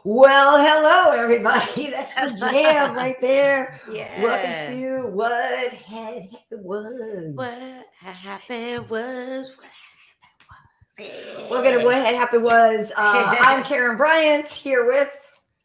Well, hello, everybody. That's the jam right there. Welcome Yeah. to What Had Happened Was. What happened was. Welcome to What Had Happened Was. I'm Karyn Bryant here with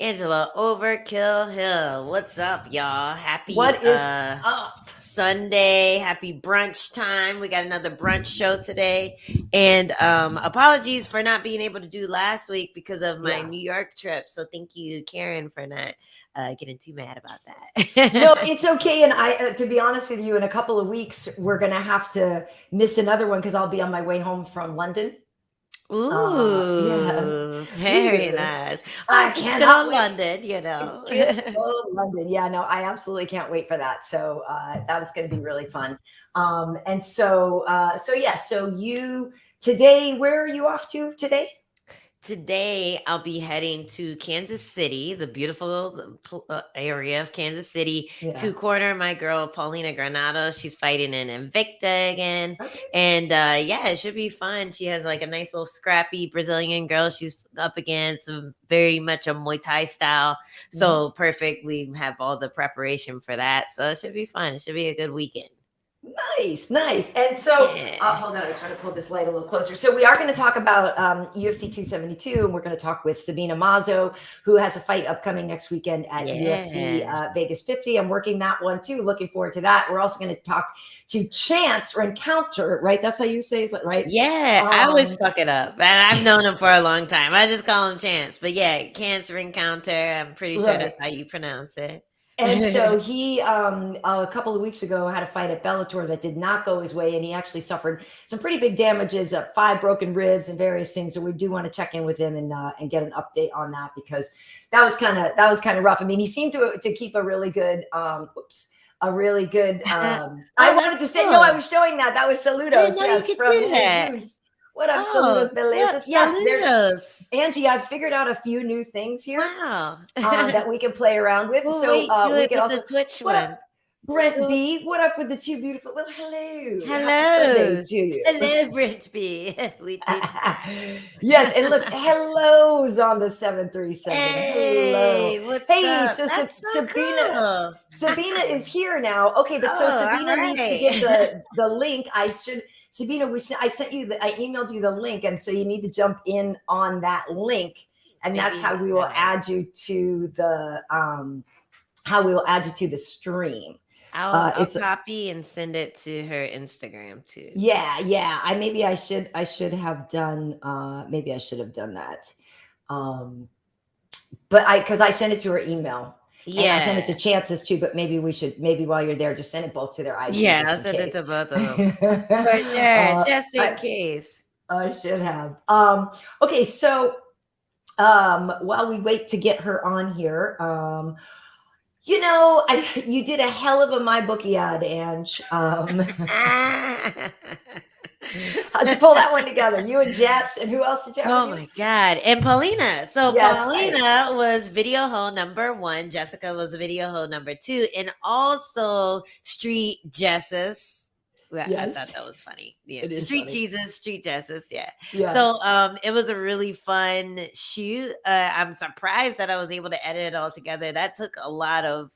Angela Overkill Hill. What's up, y'all? Happy What Is Up. Sunday. Happy brunch time. We got another brunch show today. And apologies for not being able to do last week because of my Yeah. New York trip. So thank you, Karyn, for not getting too mad about No, that. it's okay. And to be honest with you, in a couple of weeks, we're going to have to miss another one because I'll be on my way home from London. Yeah. Ooh, very nice. I Just good old cannot wait. London, you know. Good old London. Yeah, no, I absolutely can't wait for that. So that is going to be really fun. So you today, where are you off to today? Today, I'll be heading to Kansas City, the beautiful area of Kansas City, Yeah. to corner my girl Paulina Granado. She's fighting in Invicta again, Okay. and yeah, it should be fun. She has like a nice little scrappy Brazilian girl she's up against, very much a Muay Thai style. Mhm. So perfect. We have all the preparation for that, so it should be fun. It should be a good weekend. Nice, nice. And so, Yeah. hold on, I'm trying to pull this light a little closer. So, we are going to talk about UFC 272, and we're going to talk with Sabina Mazo, who has a fight upcoming next weekend at UFC Yeah. Vegas 50. I'm working that one too. Looking forward to that. We're also going to talk to Chance Rencountre, right? That's how you say it, right? Yeah, I always Um, fuck it up. And I've known him for a long time. I just call him Chance. But yeah, Cancer Encounter. I'm pretty sure that's right. how you pronounce it. And so he, a couple of weeks ago, had a fight at Bellator that did not go his way, and he actually suffered some pretty big damages, 5 broken ribs and various things. So we do want to check in with him and get an update on that because that was kind of rough. I mean, he seemed to keep a really good, a really good. I Oh, that's wanted to say no, I cool. was showing that. That was I didn't Saludos, know you yes, could from do that. Jesus. What up, Oh, Saludos, what? Belezas? Yes, there's Saludos. Angie. I've figured out a few new things here Wow. that we can play around with. Well, So wait, do we it can with the also, Twitch what up, one. Brent Do B? What up with the two beautiful? Well, hello. Happy Sunday Hello. to you. Hello, Bridge B. We teach. Yes, and look, hello's on the 737. Hello. Hey, what's Hey, up? so That's so Sabina. cool. Sabina is here now. Okay, but so Oh, all Sabina needs to get right. the link. Sabina, I sent you I emailed you the link, and so you need to jump in on that link, and that's Maybe how we will add you to the stream. I'll It's copy and send it to her Instagram too. yeah. I should have done maybe I should have done that. Um, but because I sent it to her email. And I sent it Yeah. to Chances too, but maybe while you're there, just send it both to their IG Yeah, just I'll in send it case. to both of them. For sure, just in I case. I should have. Okay, so while we wait to get her on here, you did a hell of a my bookie ad, Ange. How'd you pull that one together? You and Jess, and who else did you have with Oh you? my God. And Paulina. So Yes, right. Paulina was video hole number one. Jessica was video hole number two. And also Street Jesus. I thought Yes, that was funny. Yeah. it is Street funny. Jesus, Street Jesus. Yeah. So Yes. it was a really fun shoot. I'm surprised that I was able to edit it all together. That took a lot of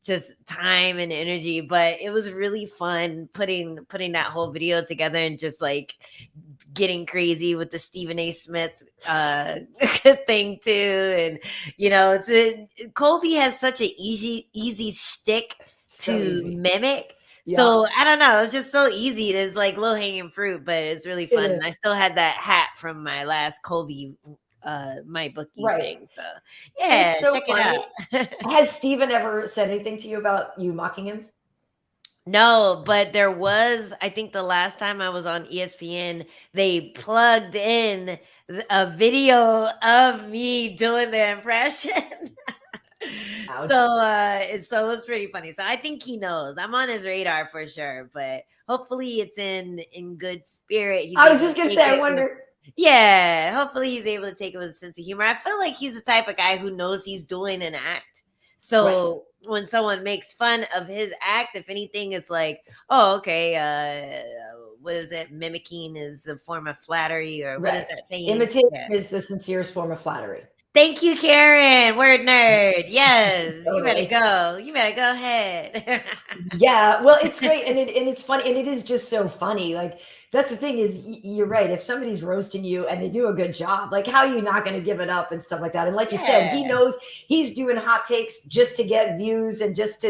just time and energy, but it was really fun putting that whole video together and just like getting crazy with the Stephen A. Smith thing too. And Colby has such an easy shtick So to easy. mimic. Yeah, So I don't know. It's just so easy. It's like low hanging fruit, but it's really it fun. is. And I still had that hat from my last Colby my bookie Right. thing. So yeah, It's so check it funny. out. Has Steven ever said anything to you about you mocking him? No, but there was, I think the last time I was on ESPN, they plugged in a video of me doing the impression. So Ouch. it was pretty funny. So I think he knows. I'm on his radar for sure, but hopefully it's in good spirit. He's I was able just to gonna take say, I it with wonder. yeah, hopefully he's able to take it with a sense of humor. I feel like he's the type of guy who knows he's doing an act. Right. So when someone makes fun of his act, if anything, it's like, oh, okay, what is it? Mimicking is a form of flattery, or what is Right. that saying? Imitation Yeah. is the sincerest form of flattery. Thank you, Karyn. Word nerd. Yes, you better Totally. go. You better go ahead. Yeah, well, it's great, and it's funny, and it is just so funny. Like that's the thing is, you're right. If somebody's roasting you and they do a good job, like how are you not going to give it up and stuff like that? And like you said, he Yeah. knows he's doing hot takes just to get views and just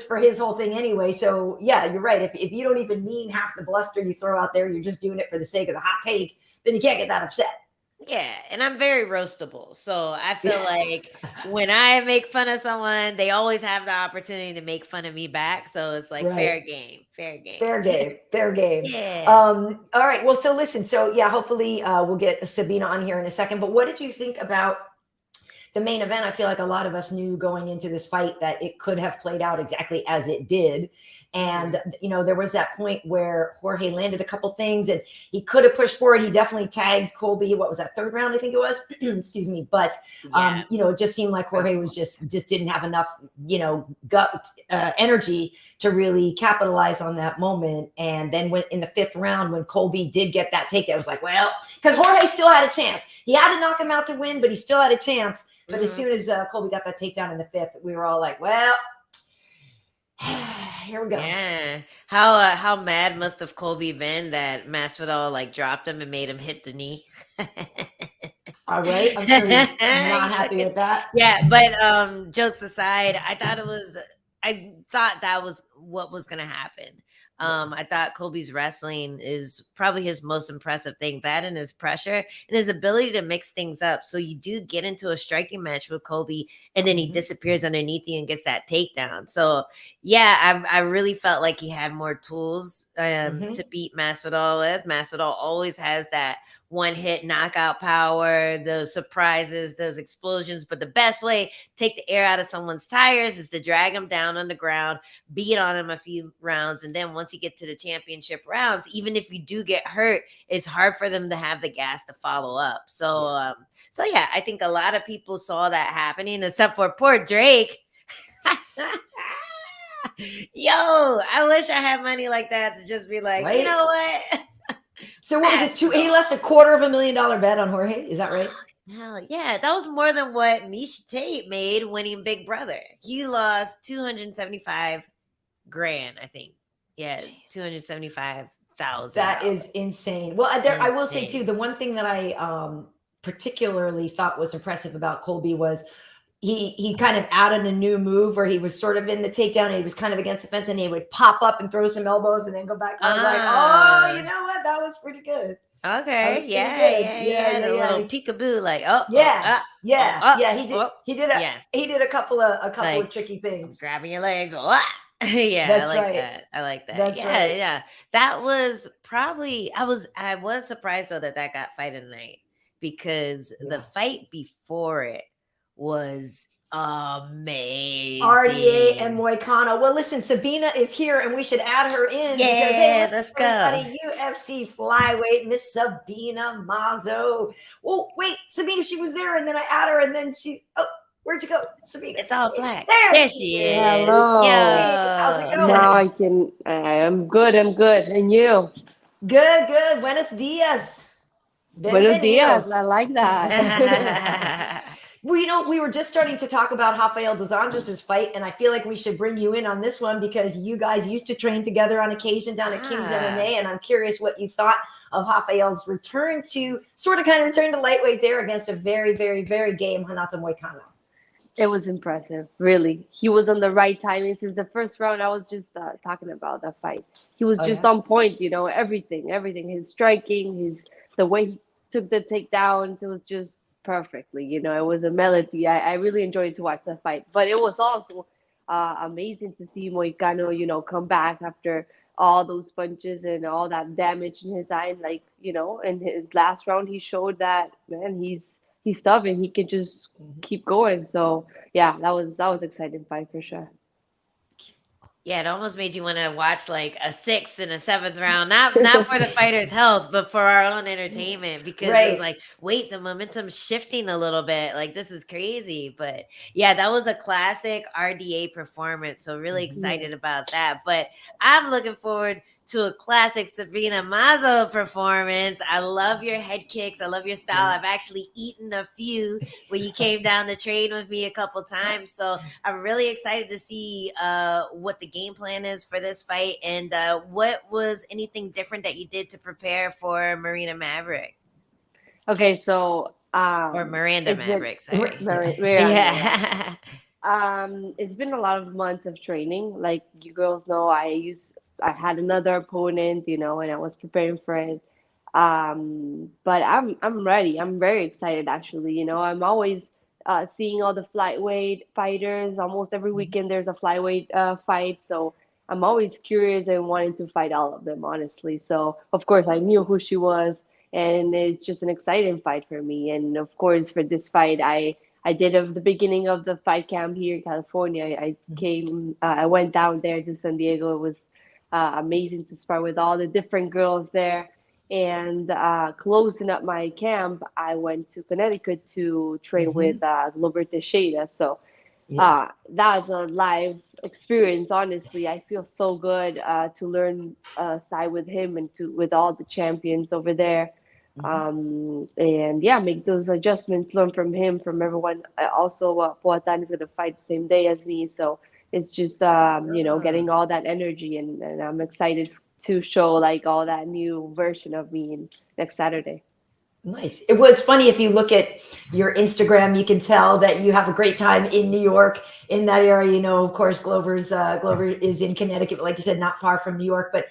for his whole thing anyway. So yeah, you're right. If you don't even mean half the bluster you throw out there, you're just doing it for the sake of the hot take, then you can't get that upset. Yeah, and I'm very roastable. So I feel like when I make fun of someone, they always have the opportunity to make fun of me back. So it's like Right. fair game, fair game. Fair game, fair game. Yeah. All right. Well, so listen. So yeah, hopefully we'll get Sabina on here in a second. But what did you think about the main event? I feel like a lot of us knew going into this fight that it could have played out exactly as it did. And, there was that point where Jorge landed a couple things and he could have pushed forward. He definitely tagged Colby. What was that, third round? I think it was. Excuse me. But, Yeah. it just seemed like Jorge was just didn't have enough, gut energy to really capitalize on that moment. And then when in the fifth round, when Colby did get that takedown, it was like, well, because Jorge still had a chance. He had to knock him out to win, but he still had a chance. But as soon as Colby got that takedown in the fifth, we were all like, well, here we go. Yeah. How mad must have Colby been that Masvidal like dropped him and made him hit the knee? All right. I'm sure he's not happy with that. Yeah, but jokes aside, I thought that was what was gonna happen. I thought Colby's wrestling is probably his most impressive thing. That and his pressure and his ability to mix things up. So you do get into a striking match with Colby, and then he disappears underneath you and gets that takedown. So yeah, I really felt like he had more tools to beat Masvidal with. Masvidal always has that one hit knockout power, those surprises, those explosions. But the best way to take the air out of someone's tires is to drag them down on the ground, beat on them a few rounds. And then once you get to the championship rounds, even if you do get hurt, it's hard for them to have the gas to follow up. So, yeah, I think a lot of people saw that happening, except for poor Drake. Yo, I wish I had money like that to just be like, you know what? So what was it? He lost $250,000 bet on Jorge. Is that right? Hell yeah, that was more than what Misha Tate made winning Big Brother. He lost 275 grand, I think. Yeah, 275,000. That is insane. Well, I will say too, the one thing that I particularly thought was impressive about Colby was he kind of added a new move where he was sort of in the takedown and he was kind of against the fence and he would pop up and throw some elbows and then go back. I was like, oh, you know what? That was pretty good. Okay. Yeah. The little peekaboo, like, he did a couple of tricky things. Grabbing your legs. Yeah, That's I like right. that. I like that. That's right. Yeah. That was probably I was surprised though that got fight of the night because the fight before it was amazing. RDA and Moicano. Well, listen, Sabina is here and we should add her in because hey, let's go. UFC flyweight, Miss Sabina Mazo. Oh, wait, Sabina, she was there and then I add her and then where'd you go, Sabina? It's all black. There she is. Hello. Hey, how's it going? Now I'm good. And you? Good. Buenos dias. Buenos dias. I like that. Well, we were just starting to talk about Rafael dos Anjos' fight, and I feel like we should bring you in on this one because you guys used to train together on occasion down at King's MMA, and I'm curious what you thought of Rafael's return to lightweight there against a very, very, very game Renato Moicano. It was impressive, really. He was on the right timing since the first round. I was just talking about that fight. He was on point, everything. His striking, the way he took the takedowns, it was just perfectly, it was a melody. I really enjoyed to watch that fight, but it was also amazing to see Moicano, come back after all those punches and all that damage in his eye. Like, in his last round, he showed that, man, he's tough and he can just keep going. So yeah, that was an exciting fight for sure. Yeah, it almost made you want to watch like a 6th and a 7th round, not for the fighter's health, but for our own entertainment, because it was like, wait, the momentum's shifting a little bit. Like, this is crazy. But yeah, that was a classic RDA performance. So really excited about that. But I'm looking forward to a classic Sabina Mazo performance. I love your head kicks. I love your style. I've actually eaten a few when you came down the train with me a couple times. So I'm really excited to see what the game plan is for this fight, and what was anything different that you did to prepare for Marina Maverick Okay, so or Miranda it's been Maverick. Sorry. Miranda, Yeah. it's been a lot of months of training. Like you girls know, I had another opponent, and I was preparing for it. But I'm ready. I'm very excited actually. I'm always seeing all the flyweight fighters. Almost every weekend there's a flyweight fight, so I'm always curious and wanting to fight all of them, honestly. So of course I knew who she was, and it's just an exciting fight for me. And of course for this fight, I did at the beginning of the fight camp here in California. I went down there to San Diego. It was amazing to spar with all the different girls there. And closing up my camp, I went to Connecticut to train with Glover Teixeira. So that was a live experience. Honestly, I feel so good to learn side with him and with all the champions over there. And yeah, make those adjustments, learn from him, from everyone. Also, Poatan is going to fight the same day as me, so it's just getting all that energy, and I'm excited to show like all that new version of me next Saturday. Nice. Well, it's funny, if you look at your Instagram, you can tell that you have a great time in New York, in that area. Of course, Glover is in Connecticut, but like you said, not far from New York. But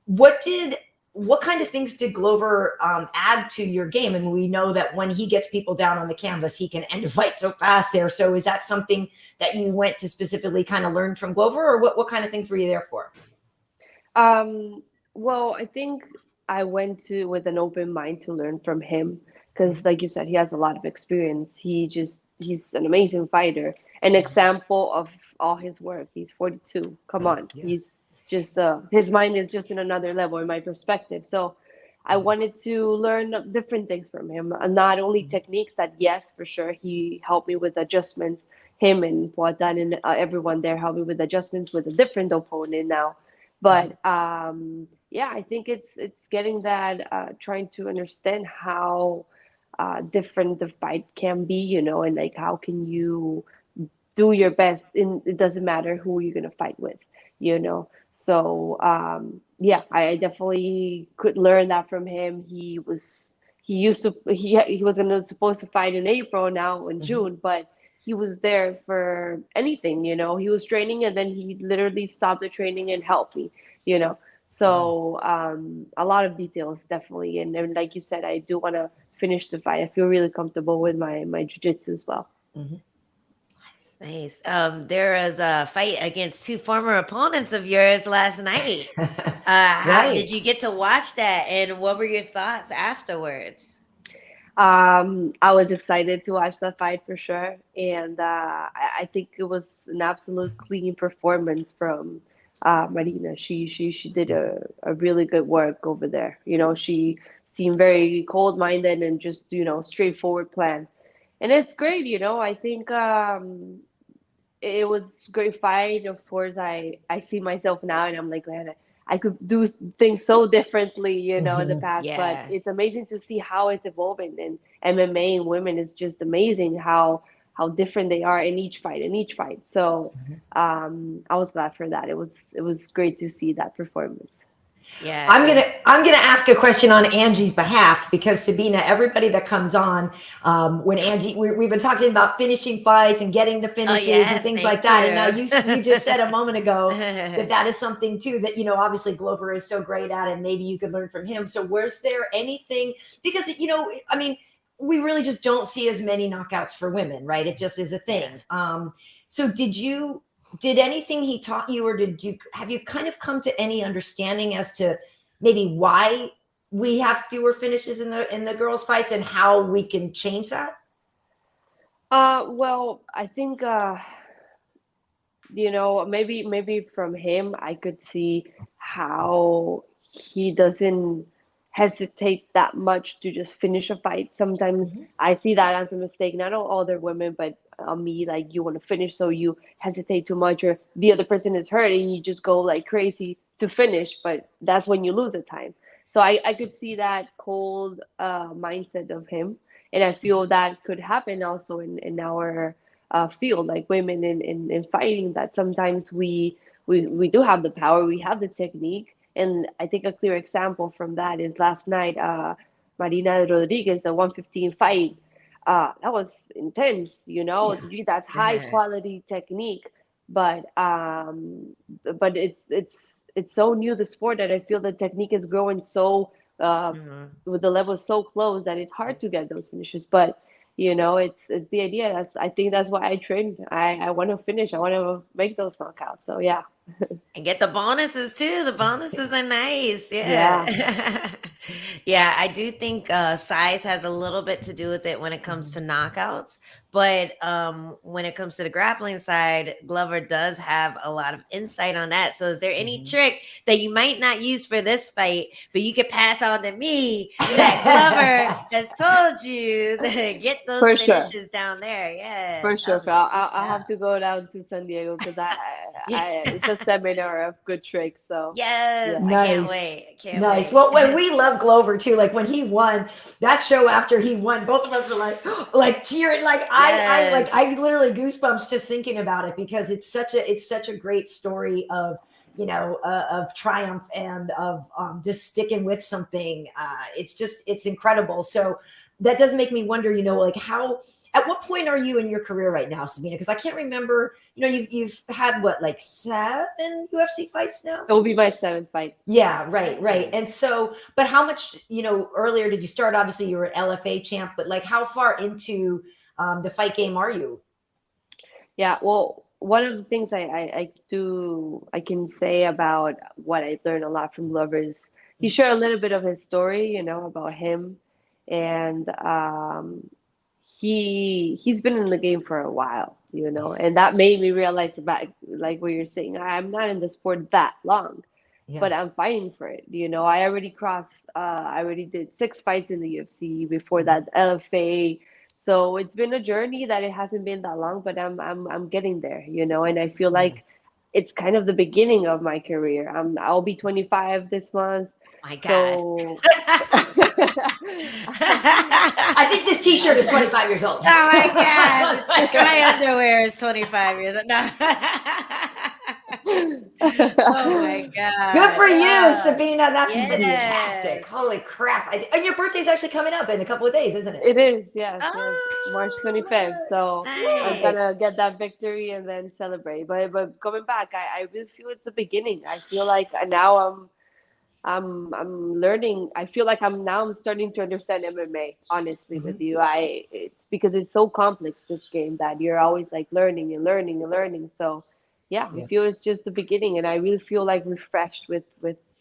what kind of things did Glover add to your game? And we know that when he gets people down on the canvas, he can end a fight so fast there. So is that something that you went to specifically kind of learn from Glover, or what kind of things were you there for? Well, I think I went to with an open mind to learn from him because, like you said, he has a lot of experience. He's an amazing fighter, an example of all his work. He's 42. Come on, he's just his mind is just in another level in my perspective. So I wanted to learn different things from him, not only techniques that, yes, for sure, he helped me with adjustments. Him and Poatan and everyone there helped me with adjustments with a different opponent now. But yeah, I think it's getting that, trying to understand how different the fight can be, and like how can you do your best. It doesn't matter who you're gonna fight with, So yeah, I definitely could learn that from him. He was supposed to fight in April, now in June, but he was there for anything, he was training and then he literally stopped the training and helped me, So a lot of details, definitely. And then, like you said, I do want to finish the fight. I feel really comfortable with my jiu-jitsu as well. Nice. There was a fight against two former opponents of yours last night. How did you get to watch that, and what were your thoughts afterwards? I was excited to watch the fight for sure, and I think it was an absolute clean performance from Marina. She did a really good work over there. She seemed very cold-minded and just straightforward plan, and it's great. I think it was a great fight. Of course, I see myself now, and I'm like, man, I could do things so differently, in the past. But it's amazing to see how it's evolving. And MMA and women is just amazing how different they are in each fight. So I was glad for that. It was great to see that performance. Yeah, I'm gonna ask a question on Angie's behalf, because Sabina, everybody that comes on, when Angie, we've been talking about finishing fights and getting the finishes and things like that. And now you just said a moment ago that is something too that obviously Glover is so great at, and maybe you could learn from him. So was there anything, because I mean, we really just don't see as many knockouts for women, right? It just is a thing. So did anything he taught you, or have you kind of come to any understanding as to maybe why we have fewer finishes in the girls' fights and how we can change that? Well, I think maybe from him I could see how he doesn't hesitate that much to just finish a fight. Sometimes I see that as a mistake, not all other women, but me, like you want to finish, so you hesitate too much, or the other person is hurt and you just go like crazy to finish, but that's when you lose the time. So I could see that cold mindset of him, and I feel that could happen also in our field, like women in fighting. That sometimes we do have the power, we have the technique, and I think a clear example from that is last night, Marina Rodriguez, the 115 fight. That was intense, that's high Yeah. quality technique, but it's so new the sport that I feel the technique is growing so Mhm. with the level so close that it's hard to get those finishes. But it's the idea. I think that's why I train. I want to finish. I want to make those knockouts. So yeah, And get the bonuses too. The bonuses are nice. yeah, Yeah. Yeah, I do think size has a little bit to do with it when it comes to knockouts. But when it comes to the grappling side, Glover does have a lot of insight on that. So is there any trick that you might not use for this fight, but you could pass on to me that Glover has told you to get those for sure. finishes down there? Yeah, For sure, tell Phil. me. Do I'll have tell. to go down to San Diego because Yeah. it's a seminar of good tricks. So Yes, yeah, I can't Nice. wait. I can't Nice. wait. Well, when we love Glover too, like when he won that show after he won, both of us are like tearing, like I Yes. literally goosebumps just thinking about it because it's such a great story of of triumph and of just sticking with something. It's incredible. So that does make me wonder, like how. At what point are you in your career right now, Sabina? Because I can't remember. You've had what, like 7 UFC fights now? it will be my seventh fight. Yeah, right, right. Nice. And so, but how much, earlier did you start? Obviously, you were an LFA champ, but like how far into the fight game are you? Yeah, well, one of the things I can say about what I learned a lot from Glover is he shared a little bit of his story, about him, and he's been in the game for a while, and that made me realize about like what you're saying. I'm not in the sport that long, Yeah. but I'm fighting for it. I already crossed. I already did 6 fights in the UFC. Before that, LFA. So it's been a journey that it hasn't been that long, but I'm getting there. And I feel Yeah. like it's kind of the beginning of my career. I'll be 25 this month, Oh my God. so. I think this T-shirt is 25 years old. Oh my God. My underwear is 25 years old. No. Oh my Good God. for you, Sabina. That's Yes. fantastic. Holy crap! And your birthday's actually coming up in a couple of days, isn't it? It is, yes, yes. March Oh, 25th. So I'm nice. gonna get that victory and then celebrate. But coming back, I really feel it's the beginning. I feel like now I'm learning. I feel like I'm starting to understand MMA, honestly, with you. It's because it's so complex, this game, that you're always like learning and learning and learning. So yeah, I Yeah. feel it's just the beginning, and I really feel like refreshed with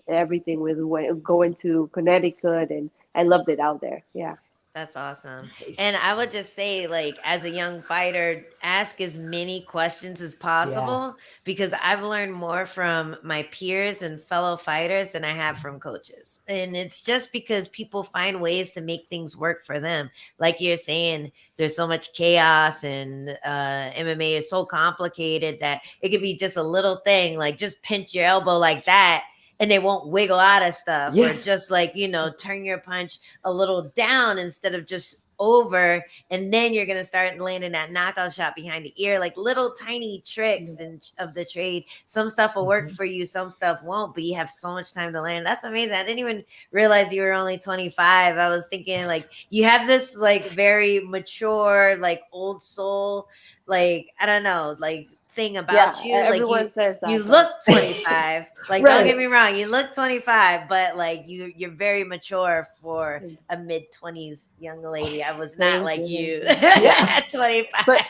everything, with going to Connecticut, and I loved it out there. Yeah. That's awesome. Nice. And I would just say, like, as a young fighter, ask as many questions as Yeah. possible because I've learned more from my peers and fellow fighters than I have from coaches. And it's just because people find ways to make things work for them. Like you're saying, there's so much chaos and MMA is so complicated that it could be just a little thing, like just pinch your elbow like that. And they won't wiggle out of stuff, or Yeah. just like, turn your punch a little down instead of just over, and then you're gonna start landing that knockout shot behind the ear, like little tiny tricks and of the trade. Some stuff will work for you, some stuff won't, but you have so much time to land. That's amazing. I didn't even realize you were only 25. I was thinking like you have this like very mature, like old soul, like I don't know, like thing Yeah, about you. Like everyone says you that, look but 25. Like don't get Right. me wrong, you look 25, but like you're very mature for a mid-20s young lady. I was not thank like you, thank you you. Yeah, at 25. but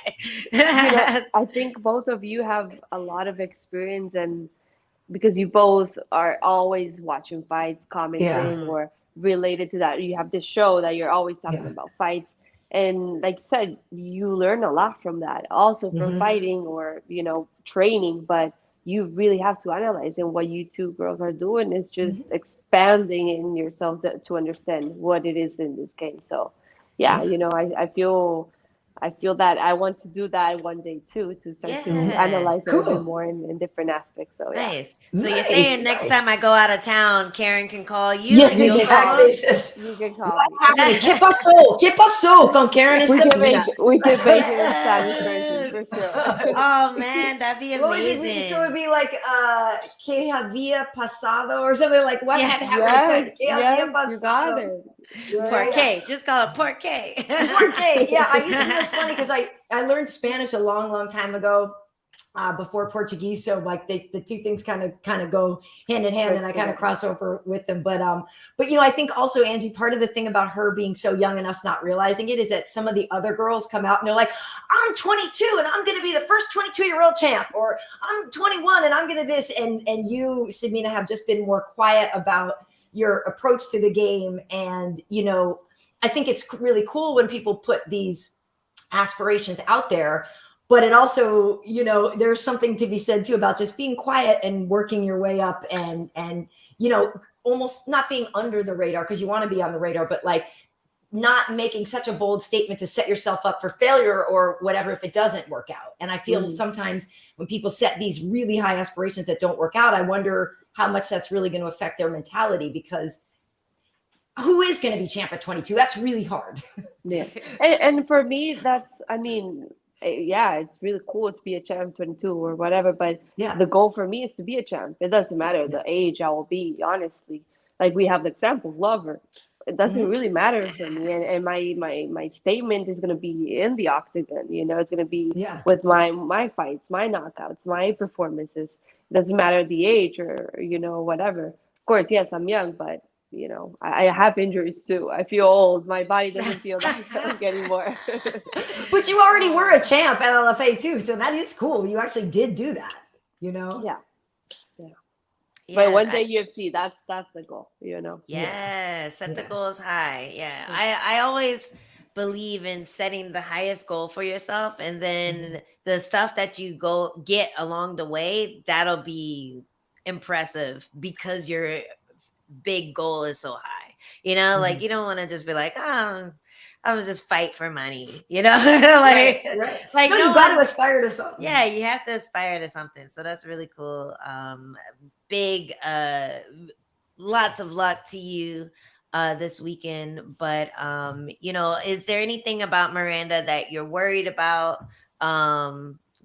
I think both of you have a lot of experience, and because you both are always watching fights, Yeah. commenting, or related to that. You have this show that you're always talking Yeah. about fights. And like you said, you learn a lot from that, also from Mhm. fighting or, training. But you really have to analyze. And what you two girls are doing is just Mhm. expanding in yourself to understand what it is in this game. So, yeah, Yeah. I feel I feel that I want to do that one day too, to start to Yeah. analyze it a bit Cool. more in different aspects. So yeah, Nice. So you're Nice. saying next Nice. time I go out of town, Karen can call you Yes, and you you'll can call exactly. me. co-host? It says, You can call what's me. happening? ¿Qué pasó? ¿Qué pasó con Karen and Sabina? We can make it in Spanish version for Yes. sure. Oh man, that'd be What was it? So it'd amazing. be like, ¿qué había pasado? Or something like, what Yeah. had happened? Yes, ¿Qué había yes, you got pasado? it. Yeah, yeah. Porque. Just call it porque. Porque. Yeah, I used to, it's funny because I learned Spanish a long, long time ago. Before Portuguese, so like the two things kind of go hand in hand, and I kind of cross over with them. But I think also, Angie, part of the thing about her being so young and us not realizing it is that some of the other girls come out and they're like, I'm 22 and I'm going to be the first 22-year-old champ, or I'm 21 and I'm going to this, and you, Sabina, have just been more quiet about your approach to the game. And I think it's really cool when people put these aspirations out there, but it also, there's something to be said too about just being quiet and working your way up, and almost not being under the radar, because you want to be on the radar, but like not making such a bold statement to set yourself up for failure or whatever if it doesn't work out. And I feel sometimes when people set these really high aspirations that don't work out, I wonder how much that's really going to affect their mentality, because who is going to be champ at 22? That's really hard. Yeah, and for me, yeah, it's really cool to be a champ 22 or whatever, but Yeah. the goal for me is to be a champ. It doesn't matter the age I will be, honestly. Like we have the example of Lover. It doesn't really matter for me, and my statement is gonna be in the octagon. It's gonna be Yeah. with my fights, my knockouts, my performances. It doesn't matter the age or whatever. Of course, yes, I'm young, but I have injuries too. I feel old. My body doesn't feel that young anymore. But you already were a champ at LFA too, so that is cool. You actually did do that, Yeah, yeah. But Yeah, one day UFC, that's the goal. yeah, set the Yeah. goals high. Yeah. I always believe in setting the highest goal for yourself, and then the stuff that you go get along the way, that'll be impressive because your big goal is so high. Like you don't want to just be like, oh, I would just fight for money, like Right. like No, no you got to one. aspire to something. Yeah, you have to aspire to something. So that's really cool. Big lots of luck to you this weekend. But is there anything about Miranda that you're worried about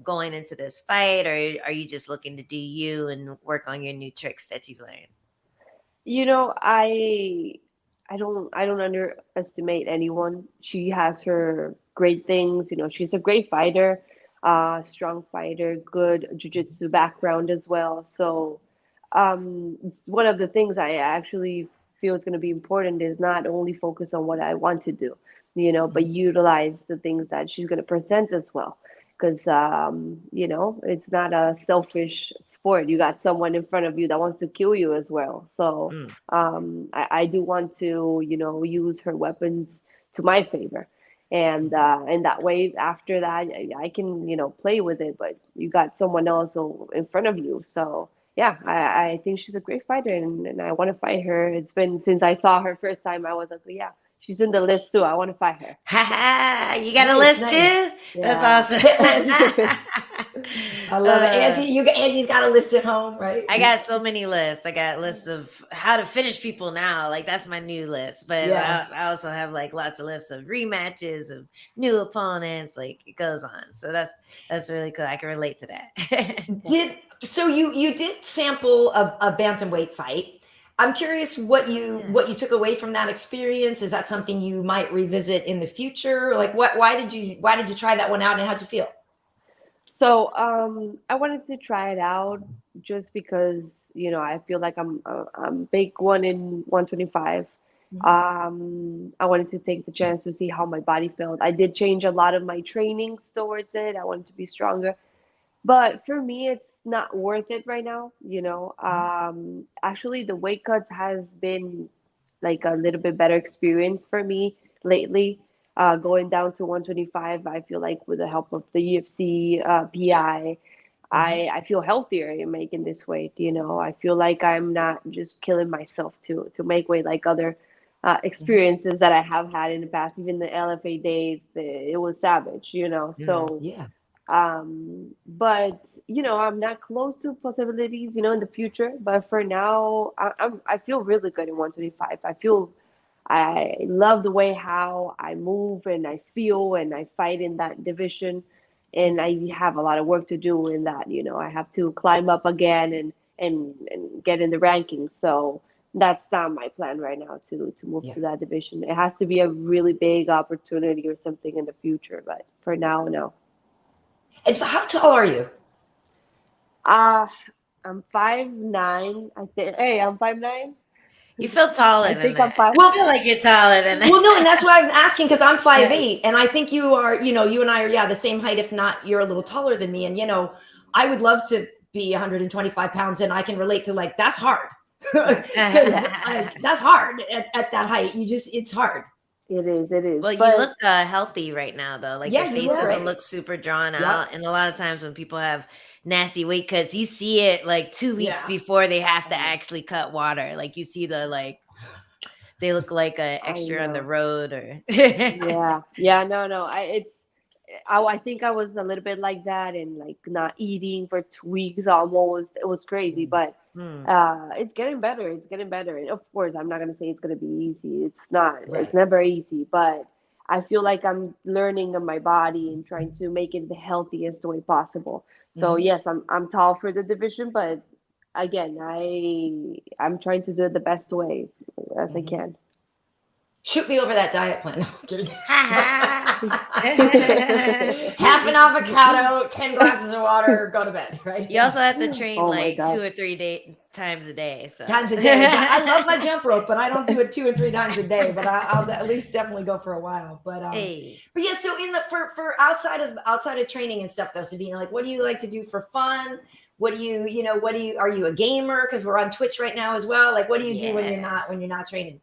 going into this fight, or are you just looking to do you and work on your new tricks that you've learned? I don't underestimate anyone. She has her great things. She's a great fighter, strong fighter, good jiu-jitsu background as well. So, it's one of the things I actually feel is going to be important is not only focus on what I want to do, but utilize the things that she's going to present as well. Because it's not a selfish sport. You got someone in front of you that wants to kill you as well. So Mm. I do want to, use her weapons to my favor. And that way, after that, I can, play with it. But you got someone else in front of you. So, yeah, I think she's a great fighter, and I want to fight her. It's been since I saw her first time, I was like, yeah, she's in the list too. I want to fight her. You got a Nice, list nice. too? Yeah. That's Hit awesome. I love it. Angie's got a list at home, right? I got so many lists. I got lists of how to finish people now. Like that's my new list. But Yeah. I also have like lots of lists of rematches of new opponents. Like it goes on. So that's really cool. I can relate to that. So you did sample a bantamweight fight. I'm curious what you took away from that experience. Is that something you might revisit in the future? Like why did you try that one out, and how'd you feel? So I wanted to try it out just because I feel like I'm big one in 125. I wanted to take the chance to see how my body felt. I did change a lot of my trainings towards it. I wanted to be stronger. But for me, it's not worth it right now. Actually, the weight cuts has been like a little bit better experience for me lately. Going down to 125, I feel like with the help of the UFC, PI, I feel healthier in making this weight. I feel like I'm not just killing myself to make weight like other experiences that I have had in the past, even the LFA days, it was savage, you know. So, Yeah. but you know, I'm not close to possibilities, you know, in the future. But for now, I feel really good in 125. I love the way how I move and I feel and I fight in that division. And I have a lot of work to do in that. You know, I have to climb up again and get in the rankings. So that's not my plan right now to move Yeah. to that division. It has to be a really big opportunity or something in the future. But for now, no. And how tall are you? Uh, I'm 5'9". I think. Hey, I'm 5'9". You feel taller I than think I'm that. five. I feel like you're taller than that. Well, no, and that's why I'm asking, because I'm 5'8", Yeah. and I think you are, you know, you and I are, yeah, the same height, if not, you're a little taller than me. And, you know, I would love to be 125 pounds, and I can relate to, like, that's hard. Because that's hard at that height. It's hard. It is. It is. Well, you But look healthy right now, though. Like Yeah, your you face look doesn't great. look super drawn Yep. out. And a lot of times when people have nasty weight cuts, you see it like 2 weeks Yeah. before they have to I know. actually cut water. Like you see they look like an I extra on the know. road or Yeah. No. I think I was a little bit like that and like not eating for 2 weeks almost. It was crazy, Mm. but Hmm. it's getting better. It's getting better. And of course, I'm not gonna say it's gonna be easy. It's not. It's Right. never easy. But I feel like I'm learning on my body and trying to make it the healthiest way possible. So Mhm. yes, I'm tall for the division, but again, I'm trying to do it the best way as I Mhm. can. Shoot me over that diet plan. No, I'm kidding. Ha Half an avocado, 10 glasses of water, go to bed, right? You also have to train Oh my like God. 2 or 3 times a day. So Times a day. I love my jump rope, but I don't do it 2 and 3 times a day. But I'll at least definitely go for a while. Hey. But yeah. So in the for outside of training and stuff though, Sabina, like, what do you like to do for fun? What do you are you a gamer? Because we're on Twitch right now as well. Like, what do you do when Yeah. you're not training?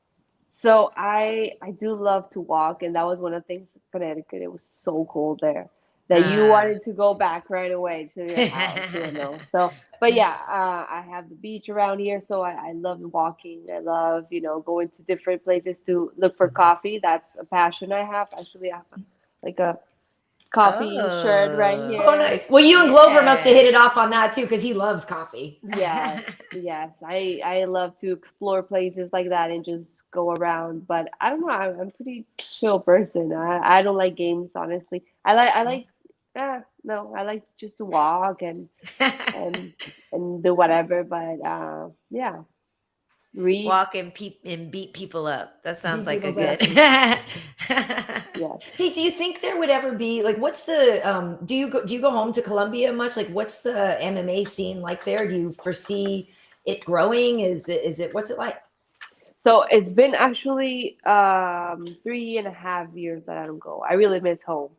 So I do love to walk, and that was one of the things in Connecticut. It was so cold there that you Uh, wanted to go back right away to your house, you know. So, but yeah, I have the beach around here, so I love walking. I love, you know, going to different places to look for coffee. That's a passion I have. Actually, I have like a coffee shirt right oh. Oh, here. nice. Well, you and Glover must have Yeah. hit it off on that too, because he loves coffee. Yes, yes. I love to explore places like that and just go around. But I don't know. I'm a pretty chill person. I don't like games, honestly. No, I like just to walk and do whatever. But yeah, read. Walk and beat people up. That sounds Beat like a people's good. asses. Yes. Hey, do you think there would ever be like what's the do you go home to Colombia much? Like, what's the MMA scene like there? Do you foresee it growing? Is it what's it like? So it's been actually 3.5 years that I don't go. I really miss home.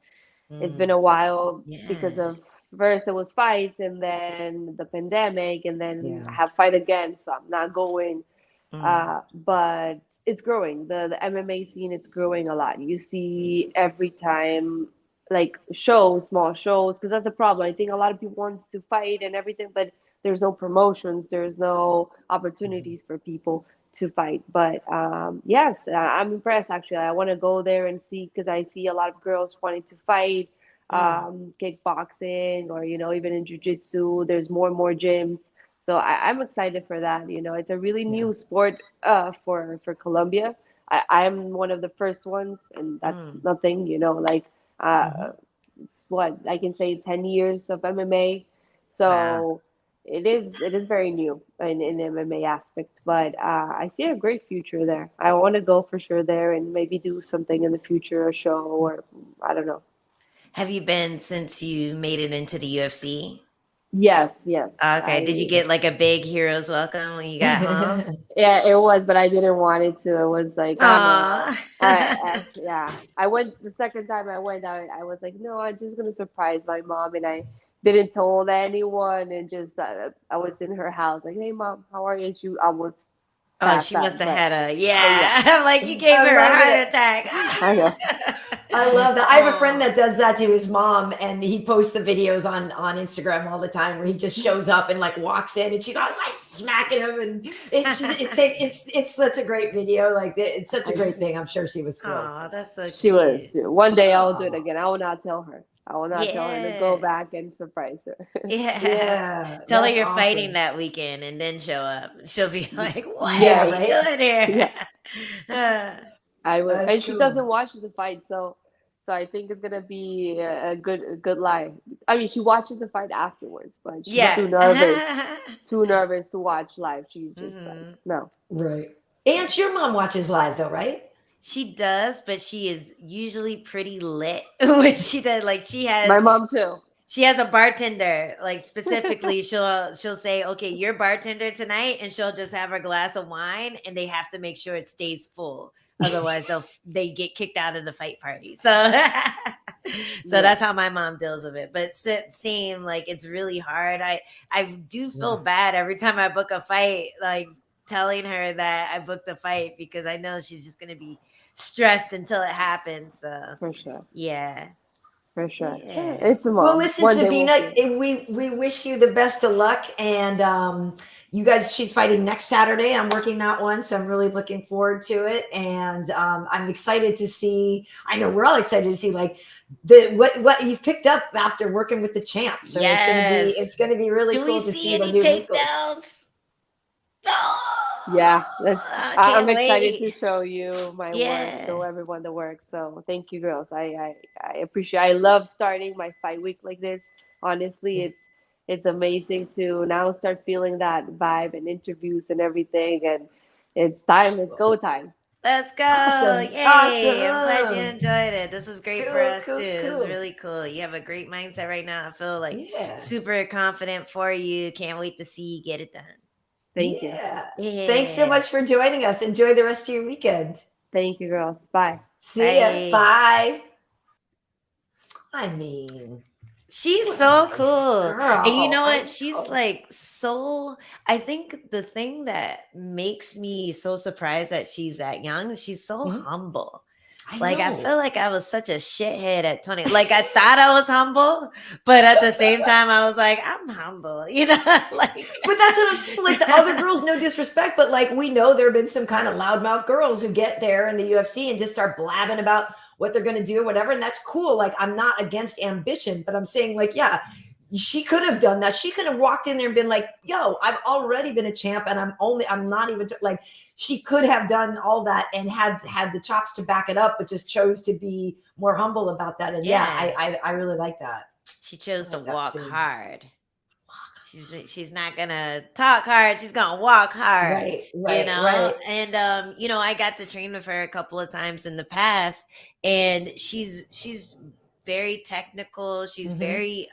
It's been Mm, a while because Yeah. of first it was fights and then the pandemic and then I yeah. have fight again, so I'm not going. Mm. But it's growing. The MMA scene is growing a lot. You see every time like shows, small shows, because that's the problem. I think a lot of people wants to fight and everything, but there's no promotions, there's no Mhm. opportunities for people to fight. But yes, I'm impressed actually. I want to go there and see because I see a lot of girls wanting to fight, Mm. kickboxing or you know even in jiu-jitsu. There's more and more gyms. So I'm excited for that. You know, it's a really Yeah. new sport for Colombia. I'm one of the first ones, and that's Mm. nothing. You know, like Mhm. what I can say, 10 years of MMA. Wow. So it is very new in MMA aspect, but I see a great future there. I want to go for sure there and maybe do something in the future, a show or I don't know. Have you been since you made it into the UFC? Yes, yes. Okay. Did you I get like a big hero's welcome when you got home? Yeah, it was, but I didn't want it to. It was like, oh no. Aw. Yeah. I went the second time I went, I was like, no, I'm just gonna surprise my mom, and I didn't told anyone, and just I was in her house, like, hey mom, how are you? She almost Oh, passed she must out, have but had a yeah, yeah. I'm like you gave I her a love heart it. attack. I know. I love that. I have a friend that does that to his mom, and he posts the videos on Instagram all the time where he just shows up and like walks in, and she's always like smacking him, and it's such a great video. Like it's such a great thing. I'm sure she was thrilled. Oh, that's so She was. cute. One day I will do it again. I will not tell her. I will not tell her to Yeah. go back and surprise her. Yeah. Yeah, Tell her that's you're awesome. fighting that weekend and then show up. She'll be like, what Yeah, are you right? doing here? I will, That's and she cool. doesn't watch the fight, so I think it's gonna be a good live. I mean, she watches the fight afterwards, but she's too nervous to watch live. She's just like, no. Right. And your mom watches live though, right? She does, but she is usually pretty lit when she does. Like My mom too. she has a bartender, like specifically she'll say, okay, you're bartender tonight, and she'll just have a glass of wine, and they have to make sure it stays full. Otherwise they get kicked out of the fight party. So that's how my mom deals with it. But same, like it's really hard. I do feel bad every time I book a fight, like telling her that I booked the fight, because I know she's just gonna be stressed until it happens. So For sure. yeah. For sure. Yeah. It's a mom. Well, listen, One day Sabina, we'll see. we wish you the best of luck, and you guys, she's fighting next Saturday. I'm working that one, so I'm really looking forward to it, and I'm excited to see. I know we're all excited to see like what you've picked up after working with the champ. So it's gonna be really cool to see any the new takedowns? Yeah, I'm excited wait. to show you my work, show everyone the work. So thank you, girls. I appreciate. I love starting my fight week like this. Honestly, it's amazing to now start feeling that vibe and interviews and everything. And it's time. It's go time. Let's go. Awesome. Yay. Awesome. I'm glad you enjoyed it. This is great for us too. Cool. It's really cool. You have a great mindset right now. I feel like super confident for you. Can't wait to see you get it done. Thank you. Yeah. Thanks so much for joining us. Enjoy the rest of your weekend. Thank you, girls. Bye. See ya. Bye. I mean, she's so cool. Girl. And you know what? She's like so, I think the thing that makes me so surprised that she's that young, she's so humble. I feel like I was such a shithead at 20. Like I thought I was humble, but at the same time, I was like, I'm humble, you know? Like, but that's what I'm saying. Like the other girls, no disrespect, but like we know there have been some kind of loudmouth girls who get there in the UFC and just start blabbing about what they're going to do or whatever. And that's cool. Like I'm not against ambition, but I'm saying like, yeah, she could have done that. She could have walked in there and been like, yo, I've already been a champ and I'm not even like, she could have done all that and had the chops to back it up, but just chose to be more humble about that. And I really like that. She chose to walk hard. She's not gonna talk hard. She's gonna walk hard. Right. You know. And you know, I got to train with her a couple of times in the past, and she's very technical. She's very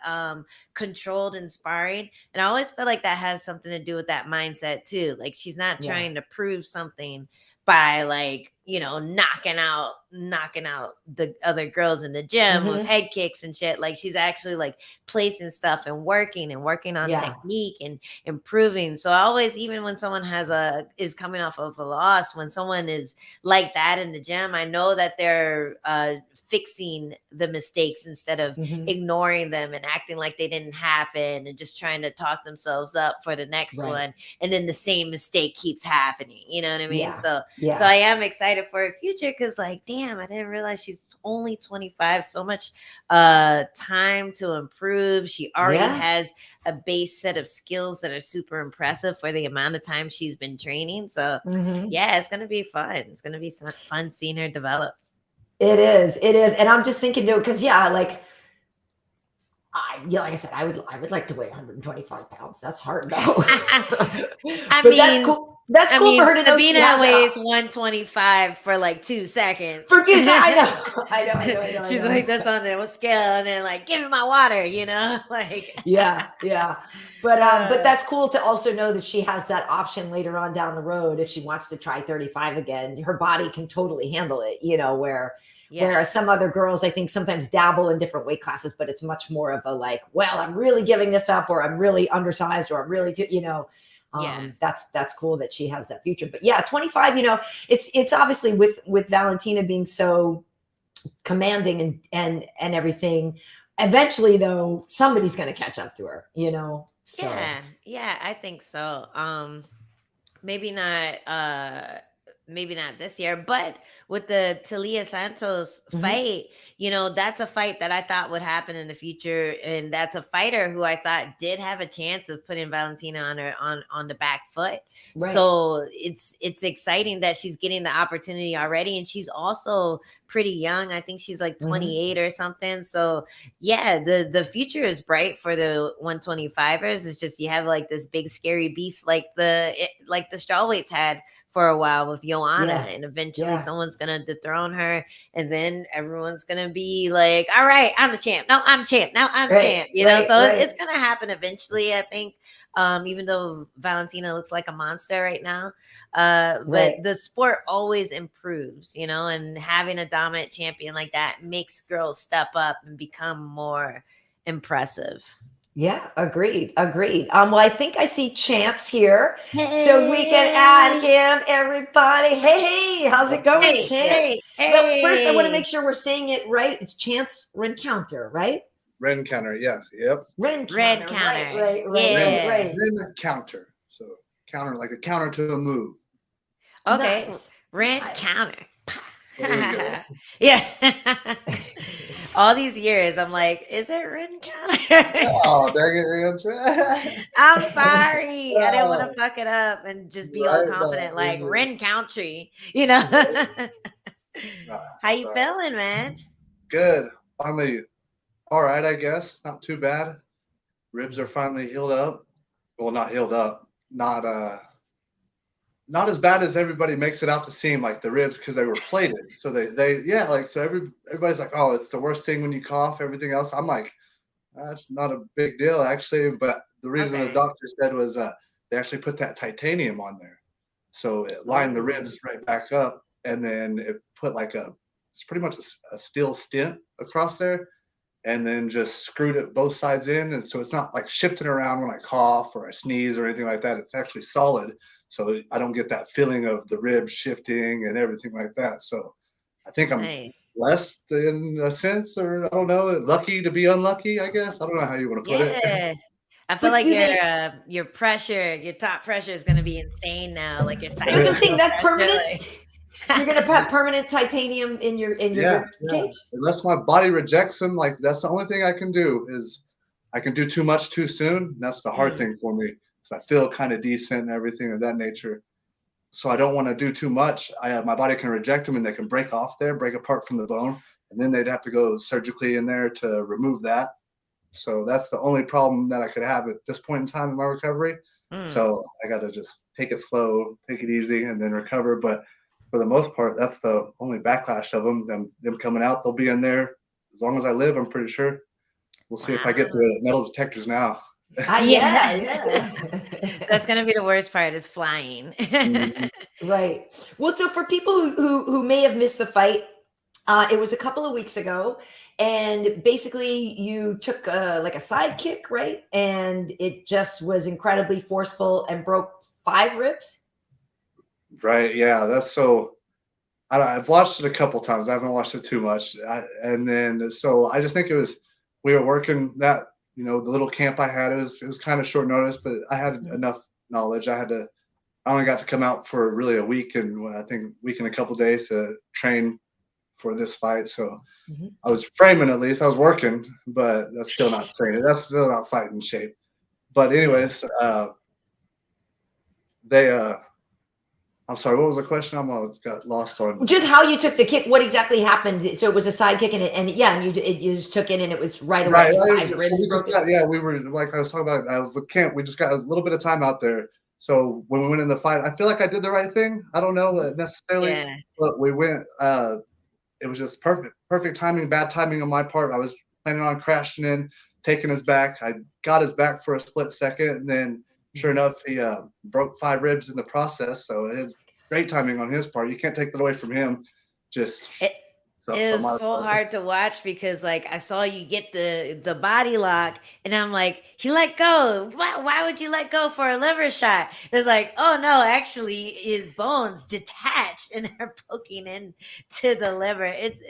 controlled and sparring. And I always feel like that has something to do with that mindset too. Like she's not trying to prove something by like, you know, knocking out the other girls in the gym with head kicks and shit. Like she's actually like placing stuff and working on technique and improving. So I always, even when someone is coming off of a loss, when someone is like that in the gym, I know that they're fixing the mistakes instead of ignoring them and acting like they didn't happen and just trying to talk themselves up for the next one. And then the same mistake keeps happening. You know what I mean? So I am excited for her future because like, damn, I didn't realize she's only 25, so much time to improve. She already has a base set of skills that are super impressive for the amount of time she's been training. So yeah, it's going to be fun. It's going to be fun seeing her develop. It is. And I'm just thinking though, because like I said, I would like to weigh 125 pounds. That's hard though. I mean, that's cool. That's cool for her to know. Sabina weighs 125 for like 2 seconds. For 2 seconds, I know. She's like, that's on the scale, and then like, give me my water, you know, like. yeah. But that's cool to also know that she has that option later on down the road if she wants to try 35 again. Her body can totally handle it, you know, whereas some other girls, I think, sometimes dabble in different weight classes, but it's much more of a like, well, I'm really giving this up, or I'm really undersized, or I'm really, you know. That's cool that she has that future. But yeah, 25, you know, it's obviously with Valentina being so commanding and everything. Eventually, though, somebody's going to catch up to her, you know? So. Yeah, I think so. Maybe not this year, but with the Talia Santos fight, that's a fight that I thought would happen in the future, and that's a fighter who I thought did have a chance of putting Valentina on the back foot. Right. So it's exciting that she's getting the opportunity already, and she's also pretty young. I think she's like 28 or something. So yeah, the future is bright for the 125ers. It's just you have like this big scary beast like the strawweights had for a while with Joanna, and eventually someone's gonna dethrone her, and then everyone's gonna be like, all right, I'm the champ. No, I'm champ. Now I'm champ. So it's gonna happen eventually, I think. Even though Valentina looks like a monster right now. But the sport always improves, and having a dominant champion like that makes girls step up and become more impressive. Yeah, agreed. Well, I think I see Chance here, so we can add him, everybody. Hey, how's it going, Chance? Well, first, I want to make sure we're saying it right. It's Chance Rencountre, right? Rencountre, yes, yep. Rencountre, right. Rencountre, so counter, like a counter to a move. Okay, nice. Rencountre. Yeah. All these years, I'm like, is it Rencountre? Oh, dang it. I'm sorry. I didn't want to fuck it up and just be all confident, like Rencountre, How you feeling, man? Good. Finally, all right, I guess. Not too bad. Ribs are finally healed up. Well, not healed up. Not as bad as everybody makes it out to seem, like the ribs, because they were plated. So everybody's like, oh, it's the worst thing when you cough, everything else. I'm like, that's not a big deal, actually. But the reason the doctor said was they actually put that titanium on there. So it lined the ribs right back up, and then it put it's pretty much a steel stent across there, and then just screwed it both sides in. And so it's not like shifting around when I cough or I sneeze or anything like that. It's actually solid. So I don't get that feeling of the ribs shifting and everything like that. So I think I'm blessed in a sense, or I don't know, lucky to be unlucky, I guess. I don't know how you want to put it. I feel like your pressure, your top pressure is going to be insane now. Like your that's what I'm saying. That's permanent. You're going to put permanent titanium in your rib cage? Unless my body rejects them, like that's the only thing I can do is I can do too much too soon. That's the hard thing for me. I feel kind of decent and everything of that nature. So I don't want to do too much. My body can reject them and they can break apart from the bone. And then they'd have to go surgically in there to remove that. So that's the only problem that I could have at this point in time in my recovery. So I got to just take it slow, take it easy, and then recover. But for the most part, that's the only backlash of them coming out. They'll be in there as long as I live, I'm pretty sure. We'll see if I get the metal detectors now. Yeah. That's gonna be the worst part, is flying. Right. Well, so for people who may have missed the fight, it was a couple of weeks ago, and basically you took like a side kick, right? And it just was incredibly forceful and broke 5 ribs. Right. Yeah. That's so. I've watched it a couple times. I haven't watched it too much, and then so I just think we were working that. The little camp I had, it was kind of short notice, but I had enough knowledge. I only got to come out for really a week and I think week and a couple days to train for this fight. So I was framing, at least I was working, but that's still not training. That's still not fighting shape. But anyways, I'm sorry, what was the question? Got lost on. Just how you took the kick. What exactly happened? So it was a side kick, and you just took it, and it was right away. We were like I was talking about with camp. We just got a little bit of time out there. So when we went in the fight, I feel like I did the right thing. I don't know necessarily, but we went. It was just perfect timing. Bad timing on my part. I was planning on crashing in, taking his back. I got his back for a split second, and then. Sure enough, he broke 5 ribs in the process. So it was great timing on his part. You can't take that away from him. Just It was so hard to watch because like I saw you get the body lock and I'm like, he let go. Why would you let go for a liver shot? It's like, oh no, actually his bones detached and they're poking in to the liver. It's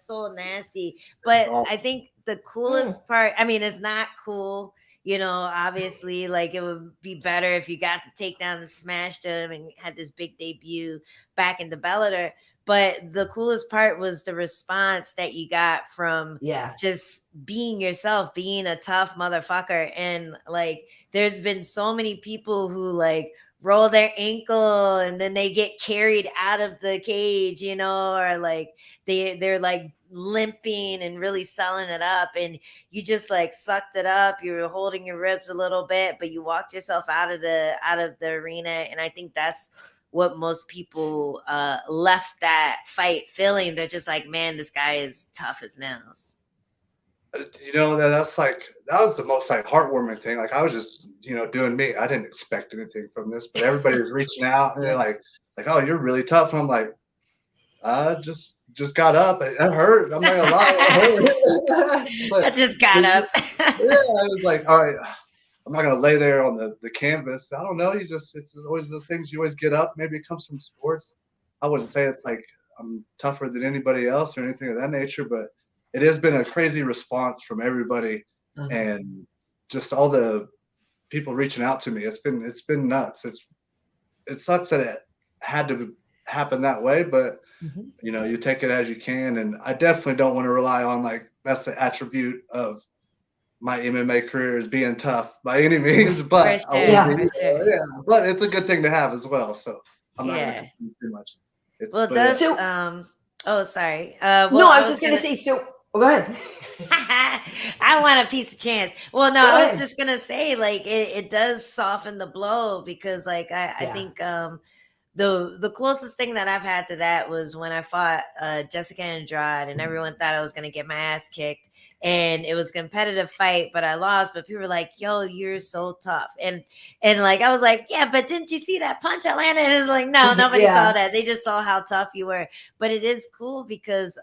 so nasty. But I think the coolest part, I mean, it's not cool. Obviously, like it would be better if you got to take down and smashed him and had this big debut back in the Bellator. But the coolest part was the response that you got from just being yourself, being a tough motherfucker. And like, there's been so many people who like roll their ankle and then they get carried out of the cage, or like they're like limping and really selling it up. And you just like sucked it up. You were holding your ribs a little bit, but you walked yourself out of the arena. And I think that's what most people left that fight feeling. They're just like, man, this guy is tough as nails. That was the most like heartwarming thing. Like I was just, doing me. I didn't expect anything from this, but everybody was reaching out and they're like, oh, you're really tough. And I'm like, I just got up. It hurt. I'm not gonna lie. But I just got up. I was like, all right, I'm not gonna lay there on the canvas. I don't know. It's always the things you always get up. Maybe it comes from sports. I wouldn't say it's like I'm tougher than anybody else or anything of that nature, but it has been a crazy response from everybody and just all the people reaching out to me. It's been nuts. It sucks that it had to happen that way, but you take it as you can. And I definitely don't want to rely on like that's the attribute of my MMA career is being tough by any means, but but it's a good thing to have as well. So I'm not going to complain too much. Sorry. No, I was just going to say. So go ahead. I want a piece of chance. Well, no, I was just gonna say like it does soften the blow because like I think the closest thing that I've had to that was when I fought Jessica Andrade, and everyone thought I was going to get my ass kicked, and it was a competitive fight, but I lost. But people were like, "Yo, you're so tough," and like I was like, "Yeah, but didn't you see that punch I landed?" And it's like, no, nobody saw that. They just saw how tough you were. But it is cool because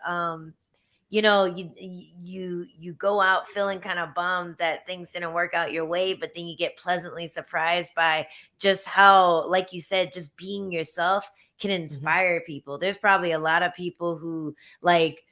you go out feeling kind of bummed that things didn't work out your way, but then you get pleasantly surprised by just how, like you said, just being yourself can inspire people. There's probably a lot of people who like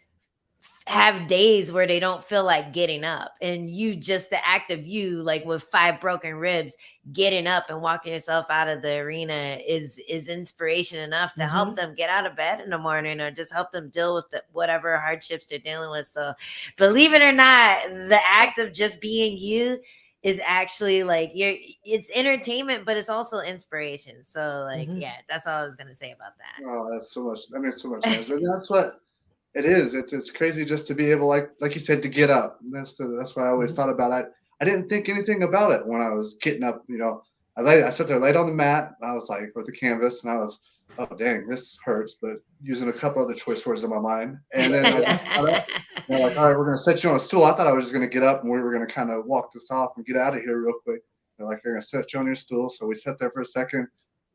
have days where they don't feel like getting up, and you just the act of you like with 5 broken ribs getting up and walking yourself out of the arena is inspiration enough to help them get out of bed in the morning or just help them deal with whatever hardships they're dealing with. So believe it or not, the act of just being you is actually like it's entertainment, but it's also inspiration. So like that's all I was gonna say about that. Oh, that's so much. That makes so much sense. And that's what it is. It's crazy just to be able, like you said, to get up. That's what I always thought about. I didn't think anything about it when I was getting up. I sat there, laid on the mat. And I was like with the canvas, and I was, oh dang, this hurts. But using a couple other choice words in my mind, and then I just got up. And they're like, all right, we're gonna set you on a stool. I thought I was just gonna get up and we were gonna kind of walk this off and get out of here real quick. They're like, they're gonna set you on your stool. So we sat there for a second.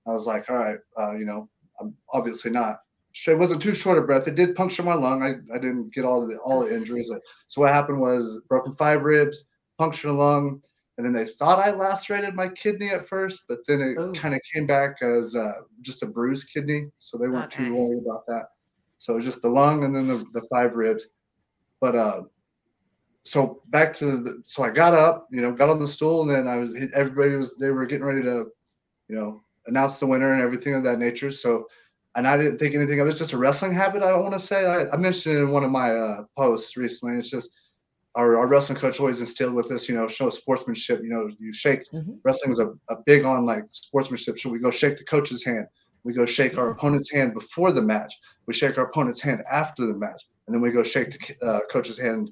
I was like, all right, I'm obviously not. It wasn't too short of breath. It did puncture my lung. I didn't get all the injuries. So what happened was broken 5 ribs, punctured a lung, and then they thought I lacerated my kidney at first, but then it kind of came back as just a bruised kidney. So they weren't too worried about that. So it was just the lung and then the 5 ribs. But so back to so I got up, got on the stool, and then they were getting ready to, announce the winner and everything of that nature. So. And I didn't think anything of it. It's just a wrestling habit, I want to say. I mentioned it in one of my posts recently. It's just our wrestling coach always instilled with us, show sportsmanship. You shake. Wrestling is a big on like sportsmanship. So we go shake the coach's hand. We go shake our opponent's hand before the match. We shake our opponent's hand after the match. And then we go shake the coach's hand.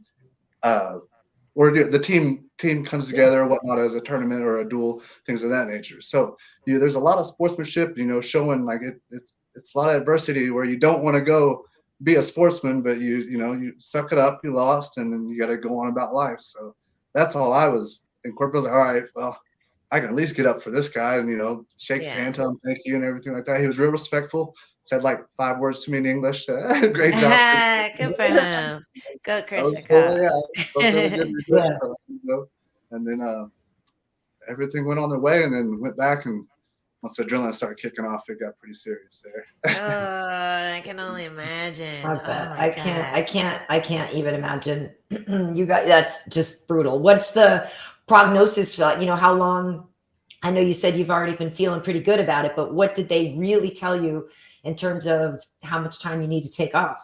Or the team comes together or whatnot as a tournament or a duel, things of that nature. So there's a lot of sportsmanship, showing like it's a lot of adversity where you don't want to go be a sportsman, but you suck it up, you lost, and then you got to go on about life. So that's all I was incorporating. All right, well, I can at least get up for this guy and shake his hand, tell him thank you and everything like that. He was real respectful. said like 5 words to me in English. Great job. Good for him. Go, That was Christian. cool. Yeah, spoke really good English. Yeah. And then everything went on their way, and then went back, and once the adrenaline started kicking off, it got pretty serious there. Oh, I can only imagine. I bet. Oh my I can't even imagine. That's just brutal. What's the prognosis for, how long? I know you said you've already been feeling pretty good about it, but what did they really tell you in terms of how much time you need to take off?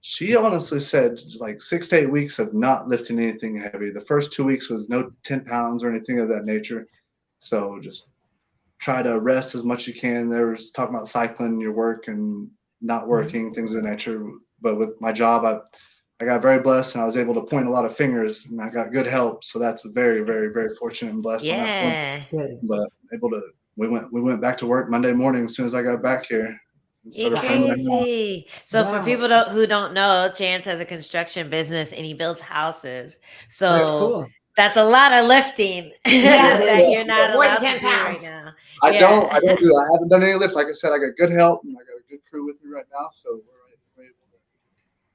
She honestly said like 6 to 8 weeks of not lifting anything heavy. The first 2 weeks was no 10 pounds or anything of that nature. So just try to rest as much as you can. They were talking about cycling your work and not working, things of that nature. But with my job, I got very blessed, and I was able to point a lot of fingers, and I got good help. So that's very, very, very fortunate and blessed on that point. But we went back to work Monday morning as soon as I got back here. You're crazy. So for people who don't know, Chance has a construction business and he builds houses. So that's cool. That's a lot of lifting that you're not allowed to do right now. I haven't done any lift. Like I said, I got good help, and I got a good crew with me right now. So we're able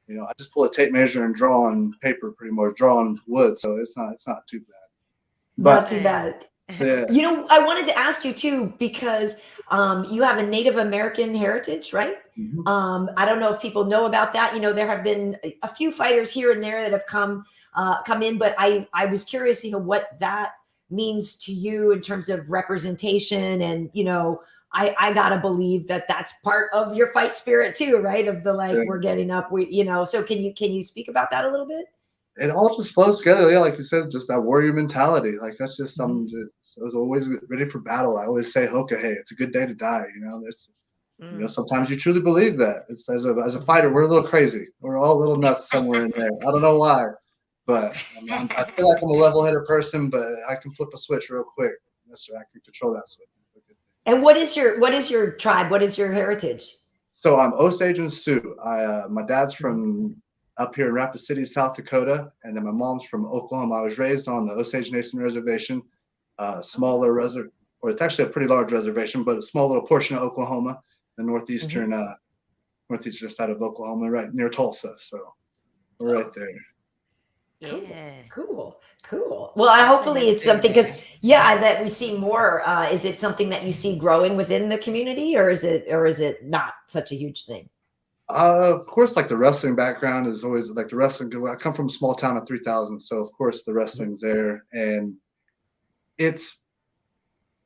to, I just pull a tape measure and draw on paper, pretty much draw on wood. So it's not too bad. Not too bad. Yeah. I wanted to ask you too, because you have a Native American heritage, right? Mm-hmm. I don't know if people know about that. There have been a few fighters here and there that have come in, but I was curious, what that means to you in terms of representation. And, I gotta believe that that's part of your fight spirit too, right? Of the we're getting up, so can you speak about that a little bit? It all just flows together. Yeah, like you said, just that warrior mentality. Like that's just something I was always ready for battle. I always say, "Hoka, hey, it's a good day to die." Sometimes you truly believe that. It's as a fighter, we're a little crazy. We're all a little nuts somewhere in there. I don't know why, but I feel like I'm a level-headed person, but I can flip a switch real quick. I can control that switch. And what is your tribe? What is your heritage? So I'm Osage and Sioux. My dad's from up here in Rapid City, South Dakota, and then my mom's from Oklahoma. I was raised on the Osage Nation Reservation, smaller or it's actually a pretty large reservation, but a small little portion of Oklahoma, the northeastern side of Oklahoma, right near Tulsa. So we're right there. Cool. Well, hopefully it's something, because that we see more. Is it something that you see growing within the community, or is it not such a huge thing? Of course, like the wrestling background is always like the wrestling. I come from a small town of 3,000, so of course the wrestling's there, and it's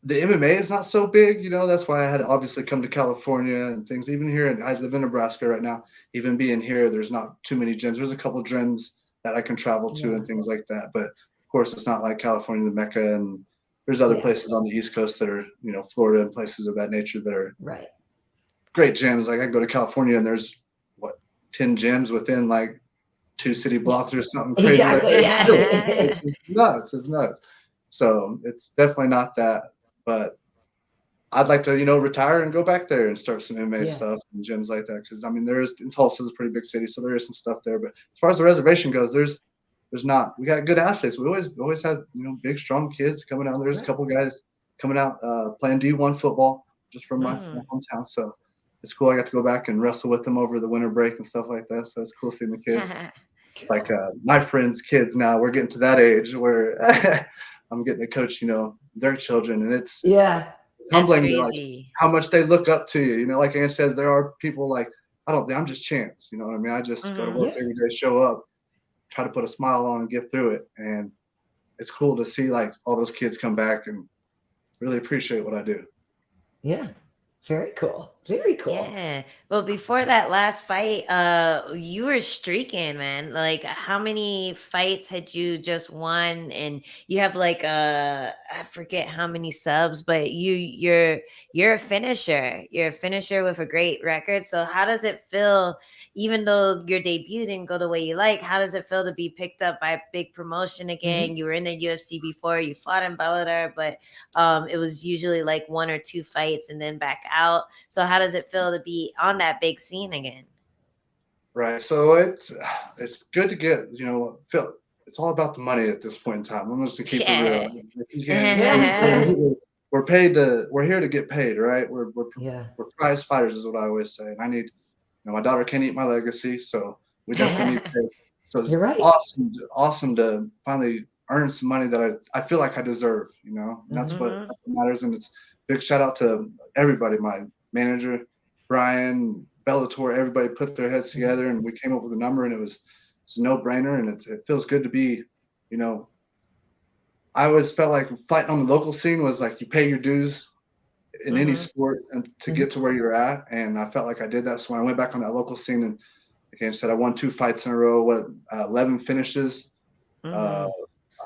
the MMA is not so big, That's why I had to obviously come to California and things. Even here, and I live in Nebraska right now. Even being here, there's not too many gyms. There's a couple of gyms that I can travel to and things like that. But of course, it's not like California, the Mecca, and there's other places on the East Coast that are, Florida and places of that nature that are great gyms. Like I go to California and there's 10 gyms within like 2 city blocks or something crazy. Exactly. It's nuts. So it's definitely not that, but I'd like to, retire and go back there and start some MMA stuff and gyms like that. Cause Tulsa's a pretty big city. So there is some stuff there, but as far as the reservation goes, there's not, we got good athletes. We always had, big, strong kids coming out. There's a couple guys coming out, playing D1 football just from my hometown. So it's cool. I got to go back and wrestle with them over the winter break and stuff like that. So it's cool seeing the kids. Like my friends' kids now, we're getting to that age where I'm getting to coach, their children, and it's humbling like, how much they look up to you. Like Ange says, there are people like I'm just Chance. You know what I mean? I just go to work every day, show up, try to put a smile on and get through it, and it's cool to see like all those kids come back and really appreciate what I do. Yeah. Very cool. Very cool. Yeah. Well, before that last fight, you were streaking, man. Like, how many fights had you just won? And you have like I forget how many subs, but you're a finisher. You're a finisher with a great record. So how does it feel, even though your debut didn't go the way you like, how does it feel to be picked up by a big promotion again? You were in the UFC before, you fought in Bellator, but it was usually like 1 or 2 fights and then back out. So how does it feel to be on that big scene again? Right. So it's good to get, feel it's all about the money at this point in time. I'm just to keep it real. we're here to get paid, right? We're prize fighters is what I always say. And I need, my daughter can't eat my legacy, so we definitely need pay. So it's You're right. awesome to finally earn some money that I feel like I deserve, and that's what matters. And it's big shout out to everybody, my manager, Bryant, Bellator, everybody put their heads together and we came up with a number, and it's a no-brainer, and it feels good to be, I always felt like fighting on the local scene was like you pay your dues in any sport and to get to where you're at. And I felt like I did that. So when I went back on that local scene, and like I said, I won 2 fights in a row, 11 finishes. I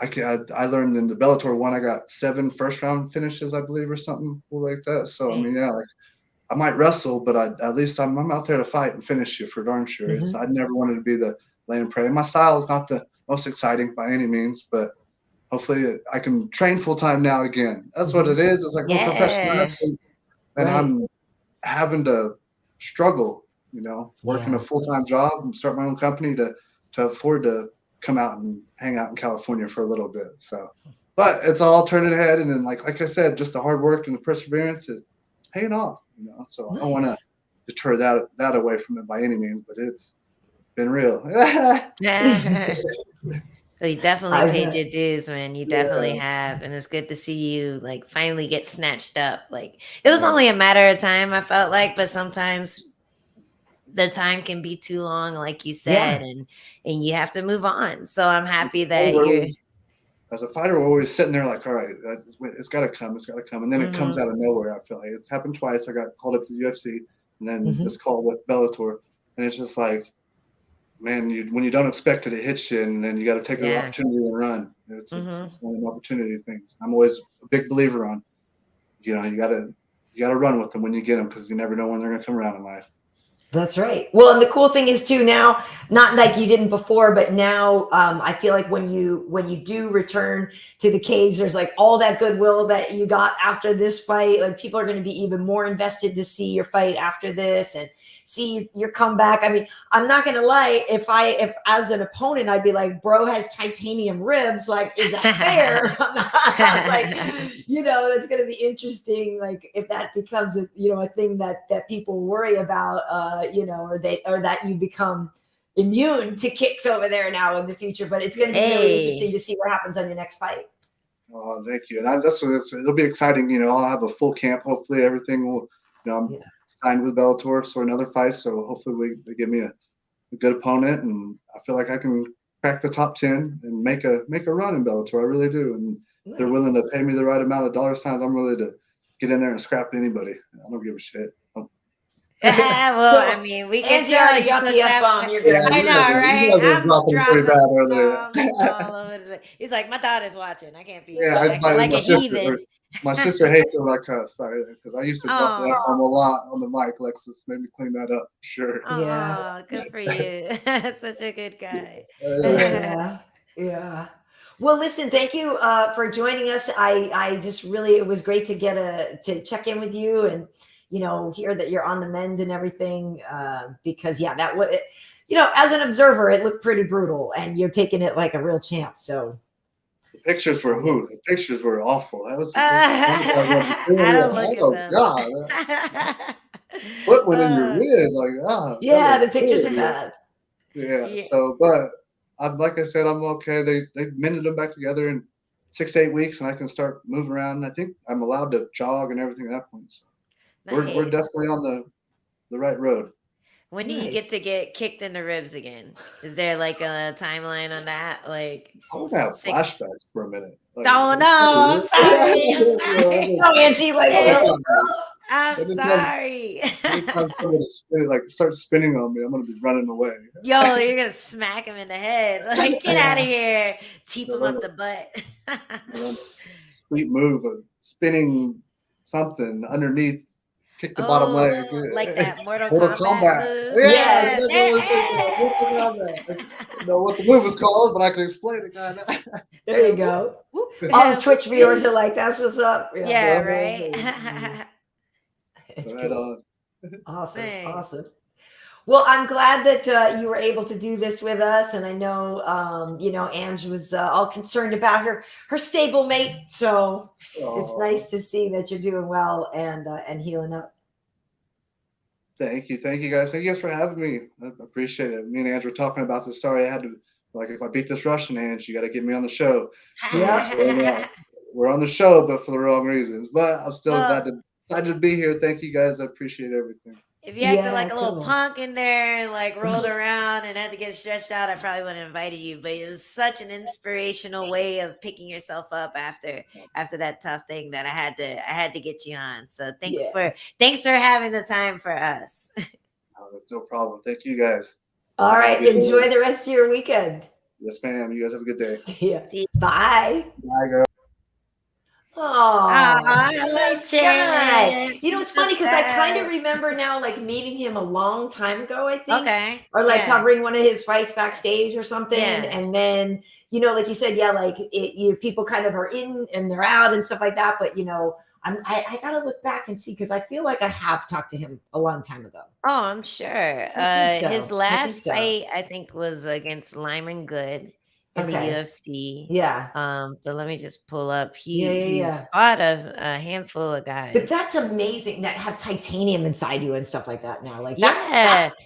learned in the Bellator one, I got 7 first-round finishes, I believe, or something like that. So, I mean, I might wrestle, but at least I'm out there to fight and finish you for darn sure. I never wanted to be the lay and pray. My style is not the most exciting by any means, but hopefully I can train full-time now again. That's what it is. It's like we're professional athlete, and I'm having to struggle, working a full-time job and start my own company to afford to come out and hang out in California for a little bit. So, but it's all turning ahead. And then like I said, just the hard work and the perseverance, it's paying off, so I don't want to deter that away from it by any means, but it's been real. So you definitely paid your dues, man. You definitely have. And it's good to see you finally get snatched up. It was only a matter of time, I felt like, but sometimes the time can be too long, like you said, and you have to move on. So I'm happy that you're as a fighter, we're always sitting there like, all right, it's got to come. And then it comes out of nowhere. I feel like it's happened twice. I got called up to the UFC and then this call with Bellator. And it's just like, man, when you don't expect it, it hits you, and then you got to take the opportunity and run. It's one of the opportunity things. I'm always a big believer on, you got to run with them when you get them, because you never know when they're going to come around in life. That's right. Well, and the cool thing is too, now, not like you didn't before, but now I feel like when you do return to the cage, there's all that goodwill that you got after this fight. People are going to be even more invested to see your fight after this and see your comeback. I mean, I'm not going to lie. If as an opponent, I'd be like, bro has titanium ribs. Is that fair? I'm not that's going to be interesting. If that becomes a thing that people worry about, or that you become immune to kicks over there now in the future. But it's going to be really interesting to see what happens on your next fight. Oh, thank you. And it'll be exciting. I'll have a full camp. Hopefully everything will, I'm signed with Bellator for another fight. So hopefully they give me a good opponent, and I feel like I can crack the top 10 and make a run in Bellator. I really do. And they're willing to pay me the right amount of dollar signs. I'm ready to get in there and scrap anybody. I don't give a shit. Well, I mean, we can tell you got the F-bomb. You're good. I know, right? You guys were dropping pretty bad earlier. All over the, he's like, my daughter's watching. I can't be like a heathen. My sister hates it when I cuss. Sorry, because I used to drop the F-bomb a lot on the mic. Lexus made me clean that up. Sure. Oh, good for you. Such a good guy. Yeah. Well, listen, thank you for joining us. I just really, it was great to to check in with you and hear that you're on the mend and everything, because that was, as an observer, it looked pretty brutal, and you're taking it like a real champ. So the pictures were The pictures were awful. That was. I don't look at them. God. Foot went in your rib, the pictures are bad. Yeah. So, but like I said, I'm okay. They mended them back together in 6 to 8 weeks, and I can start moving around. I think I'm allowed to jog and everything at that point. So. Nice. We're definitely on the right road. When do you get to get kicked in the ribs again? Is there a timeline on that? I would have flashbacks for a minute. No, I'm sorry. No, Angie, I'm sorry. Anytime somebody starts spinning on me, I'm gonna be running away. Yo, you're gonna smack him in the head. Get out of here. Teep him up the butt. Sweet move of spinning something underneath. Kick the bottom leg. Like that Mortal Kombat move. Yes. I know what the move was called, but I can explain it kind of. There you go. All the Twitch viewers are like, that's what's up. Yeah, right? It's cool. Awesome. Well, I'm glad that you were able to do this with us, and I know Ange was all concerned about her stablemate. So it's nice to see that you're doing well and healing up. Thank you guys. Thank you guys for having me. I appreciate it. Me and Ange were talking about this. Sorry, I had to, like, if I beat this Russian, Ange, you got to get me on the show. Yeah, we're on the show, but for the wrong reasons. But I'm still excited to be here. Thank you guys. I appreciate everything. If you acted like a little punk in there and like rolled around and had to get stretched out, I probably wouldn't have invited you. But it was such an inspirational way of picking yourself up after that tough thing that I had to get you on. So thanks for having the time for us. No problem. Thank you guys. All right. Enjoy the rest of your weekend. Yes, ma'am. You guys have a good day. See you. Bye. Bye, girl. Oh, nice guy. It's funny because I kind of remember now, like meeting him a long time ago, I think. Okay. Or like covering one of his fights backstage or something. Yeah. And then, like you said, like people kind of are in and they're out and stuff like that. But, I got to look back and see because I feel like I have talked to him a long time ago. Oh, I'm sure. His last fight, I think, was against Lyman Good. In the UFC. Yeah. But let me just pull up. He's fought a handful of guys. But that's amazing that have titanium inside you and stuff like that now. Like that's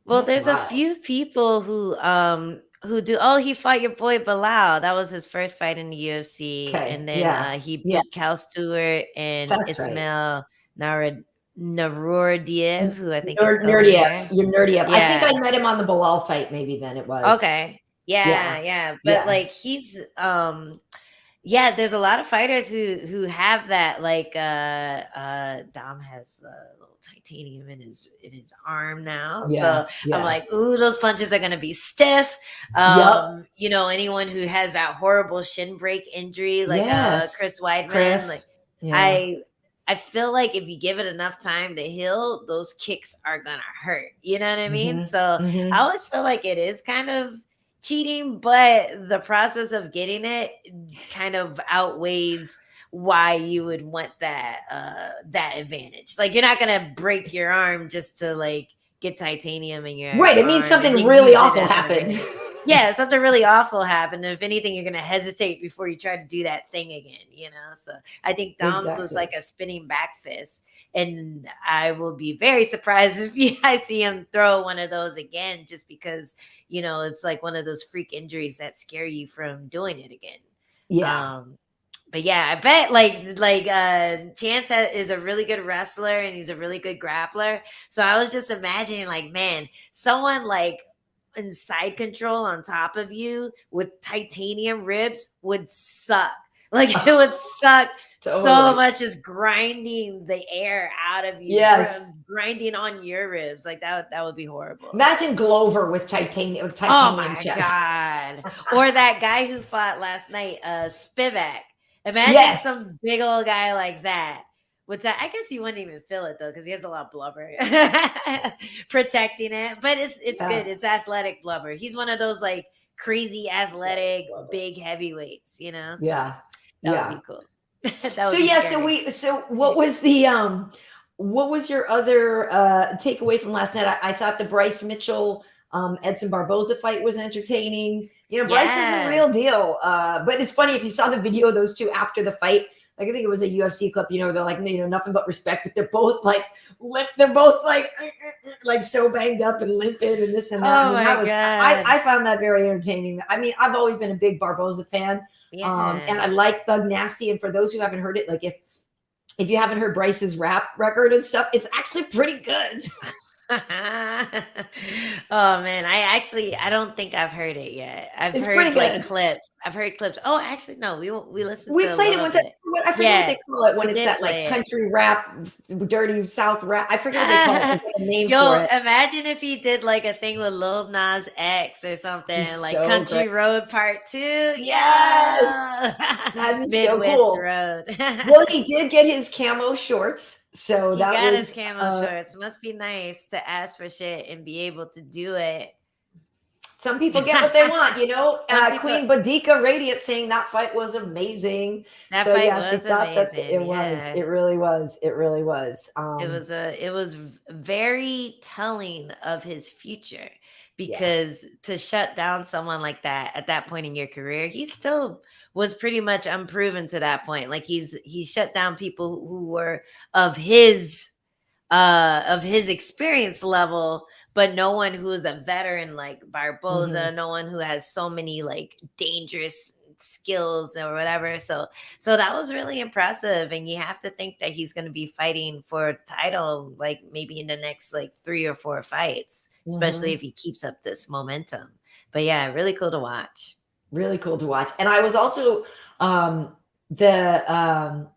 there's a few people who do. Oh, he fought your boy Bilal. That was his first fight in the UFC. And then he beat Cal Stewart and Ismail Narurdiev, who I think is Nurdiev. You're Nurdiev. Yeah. I think I met him on the Bilal fight. Maybe then it was. Okay. Yeah. But like he's there's a lot of fighters who have that. Like Dom has a little titanium in his arm now. So I'm like, ooh, those punches are gonna be stiff. Anyone who has that horrible shin break injury, like Chris Weidman, I feel like if you give it enough time to heal, those kicks are gonna hurt. You know what I mean? So I always feel like it is kind of cheating, but the process of getting it kind of outweighs why you would want that advantage. Like you're not gonna break your arm just to like get titanium in your right. It means something really awful happened. Yeah, something really awful happened. If anything, you're gonna hesitate before you try to do that thing again. So I think Dom's was like a spinning back fist, and I will be very surprised if I see him throw one of those again, just because it's like one of those freak injuries that scare you from doing it again. Yeah. But yeah, I bet Chance is a really good wrestler and he's a really good grappler. So I was just imagining, like, man, someone like in side control on top of you with titanium ribs would suck. Like it would suck so much, as grinding the air out of you, grinding on your ribs. Like that would be horrible. Imagine Glover with titanium chest. Oh my God. Or that guy who fought last night, Spivak. Imagine some big old guy like that. With that, I guess you wouldn't even feel it though, because he has a lot of blubber protecting it. But it's good. It's athletic blubber. He's one of those like crazy athletic big heavyweights, So that would be cool. So what was the what was your other takeaway from last night? I thought the Bryce Mitchell Edson Barboza fight was entertaining. Bryce is a real deal. But it's funny, if you saw the video of those two after the fight, like I think it was a UFC clip, they're like, nothing but respect, but they're both like limp, they're both like so banged up and limping and this and that. Oh my God. I found that very entertaining. I mean, I've always been a big Barboza fan. And I like Thug Nasty. And for those who haven't heard it, like if you haven't heard Bryce's rap record and stuff, it's actually pretty good. Oh man, I don't think I've heard it yet. I've heard like clips. I've heard clips. Oh, actually, no, we listened. We played it one time. I forget what they call it when it's that like country rap, dirty South rap. I forget what they call it. There's a name for it. Imagine if he did like a thing with Lil Nas X or something, like so Country Road Part 2. Yes, that'd be Midwest so cool. Road. Well, he did get his camo shorts. So he got his camo shorts. Must be nice to ask for shit and be able to do it. Some people get what they want, you know. Queen people, Boudica Radiant saying that fight was amazing. that So fight yeah, she was thought that amazing. it was. Yeah. It really was. It really was. It was very telling of his future, Yeah. because to shut down someone like that at that point in your career, he still was pretty much unproven to that point. Like he shut down people who were of his experience level, but no one who is a veteran like Barboza, no one who has so many like dangerous skills or whatever. So that was really impressive. And you have to think that he's going to be fighting for a title like maybe in the next like 3 or 4 fights, especially if he keeps up this momentum. But yeah, really cool to watch. Really cool to watch. And I was also the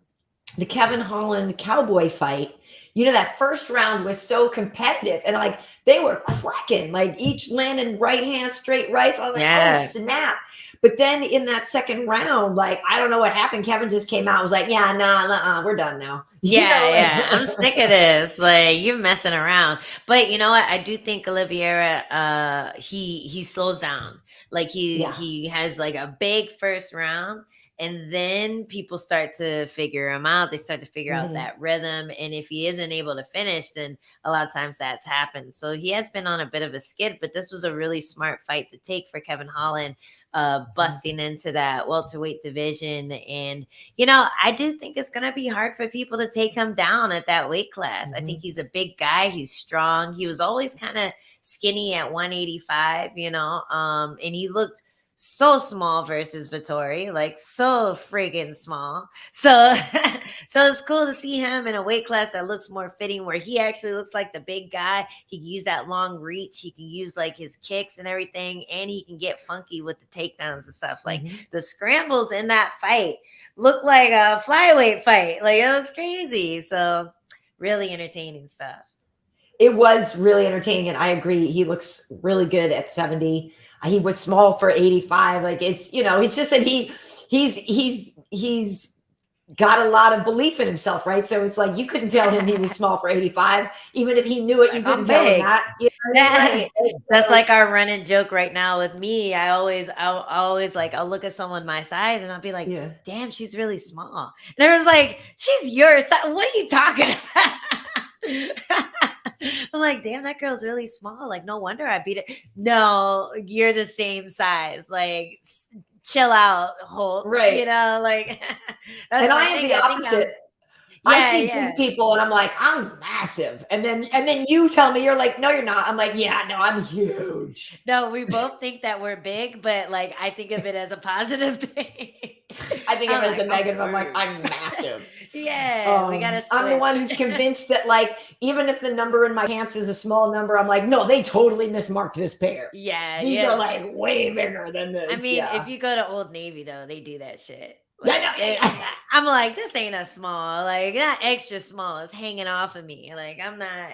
Kevin Holland Cowboy fight. You know, that first round was so competitive, and like they were cracking, like each landing right hand, straight rights. I was like, oh snap. But then in that second round, like, I don't know what happened. Kevin just came out, was like, yeah, nah, we're done now. Yeah, I'm sick of this. Like, you're messing around. But you know what? I do think Oliveira, he slows down. Like he has like a big first round, and then people start to figure him out. They start to figure out that rhythm. And if he isn't able to finish, then a lot of times that's happened. So he has been on a bit of a skid, but this was a really smart fight to take for Kevin Holland, busting into that welterweight division. And, you know, I do think it's going to be hard for people to take him down at that weight class. I think he's a big guy. He's strong. He was always kind of skinny at 185, you know, and he looked so small versus Vettori, like so friggin' small. So so it's cool to see him in a weight class that looks more fitting, where he actually looks like the big guy. He can use that long reach, he can use like his kicks and everything, and he can get funky with the takedowns and stuff. Like the scrambles in that fight look like a flyweight fight. Like, it was crazy. So really entertaining stuff. It was really entertaining, and I agree. He looks really good at 70. He was small for 85. Like, it's, you know, it's just that he's got a lot of belief in himself, right? So it's like you couldn't tell him he was small for 85, even if he knew it. You couldn't tell him that. You know what I mean? Right? That's like our running joke right now with me. I'll always like, I'll look at someone my size and I'll be like, damn, she's really small. And everyone's like, she's your size. What are you talking about? I'm like, damn, that girl's really small. Like, no wonder I beat it. No, you're the same size. Like, chill out, Holt. Right. You know, like, that's and I am the opposite. I see big people and I'm like, I'm massive. And then you tell me, you're like, no, you're not. I'm like, yeah, no, I'm huge. No, we both think that we're big, but like, I think of it as a positive thing. I think of it as a negative. I'm like, I'm massive. Yeah, we gotta switch. I'm the one who's convinced that, like, even if the number in my pants is a small number, I'm like, no, they totally mismarked this pair. Yeah, these are like way bigger than this. I mean, if you go to Old Navy though, they do that shit. Like, I'm like, this ain't a small, like that extra small is hanging off of me. Like, I'm not.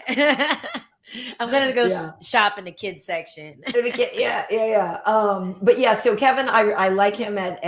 I'm gonna go shop in the kids section. But yeah, so Kevin, I like him at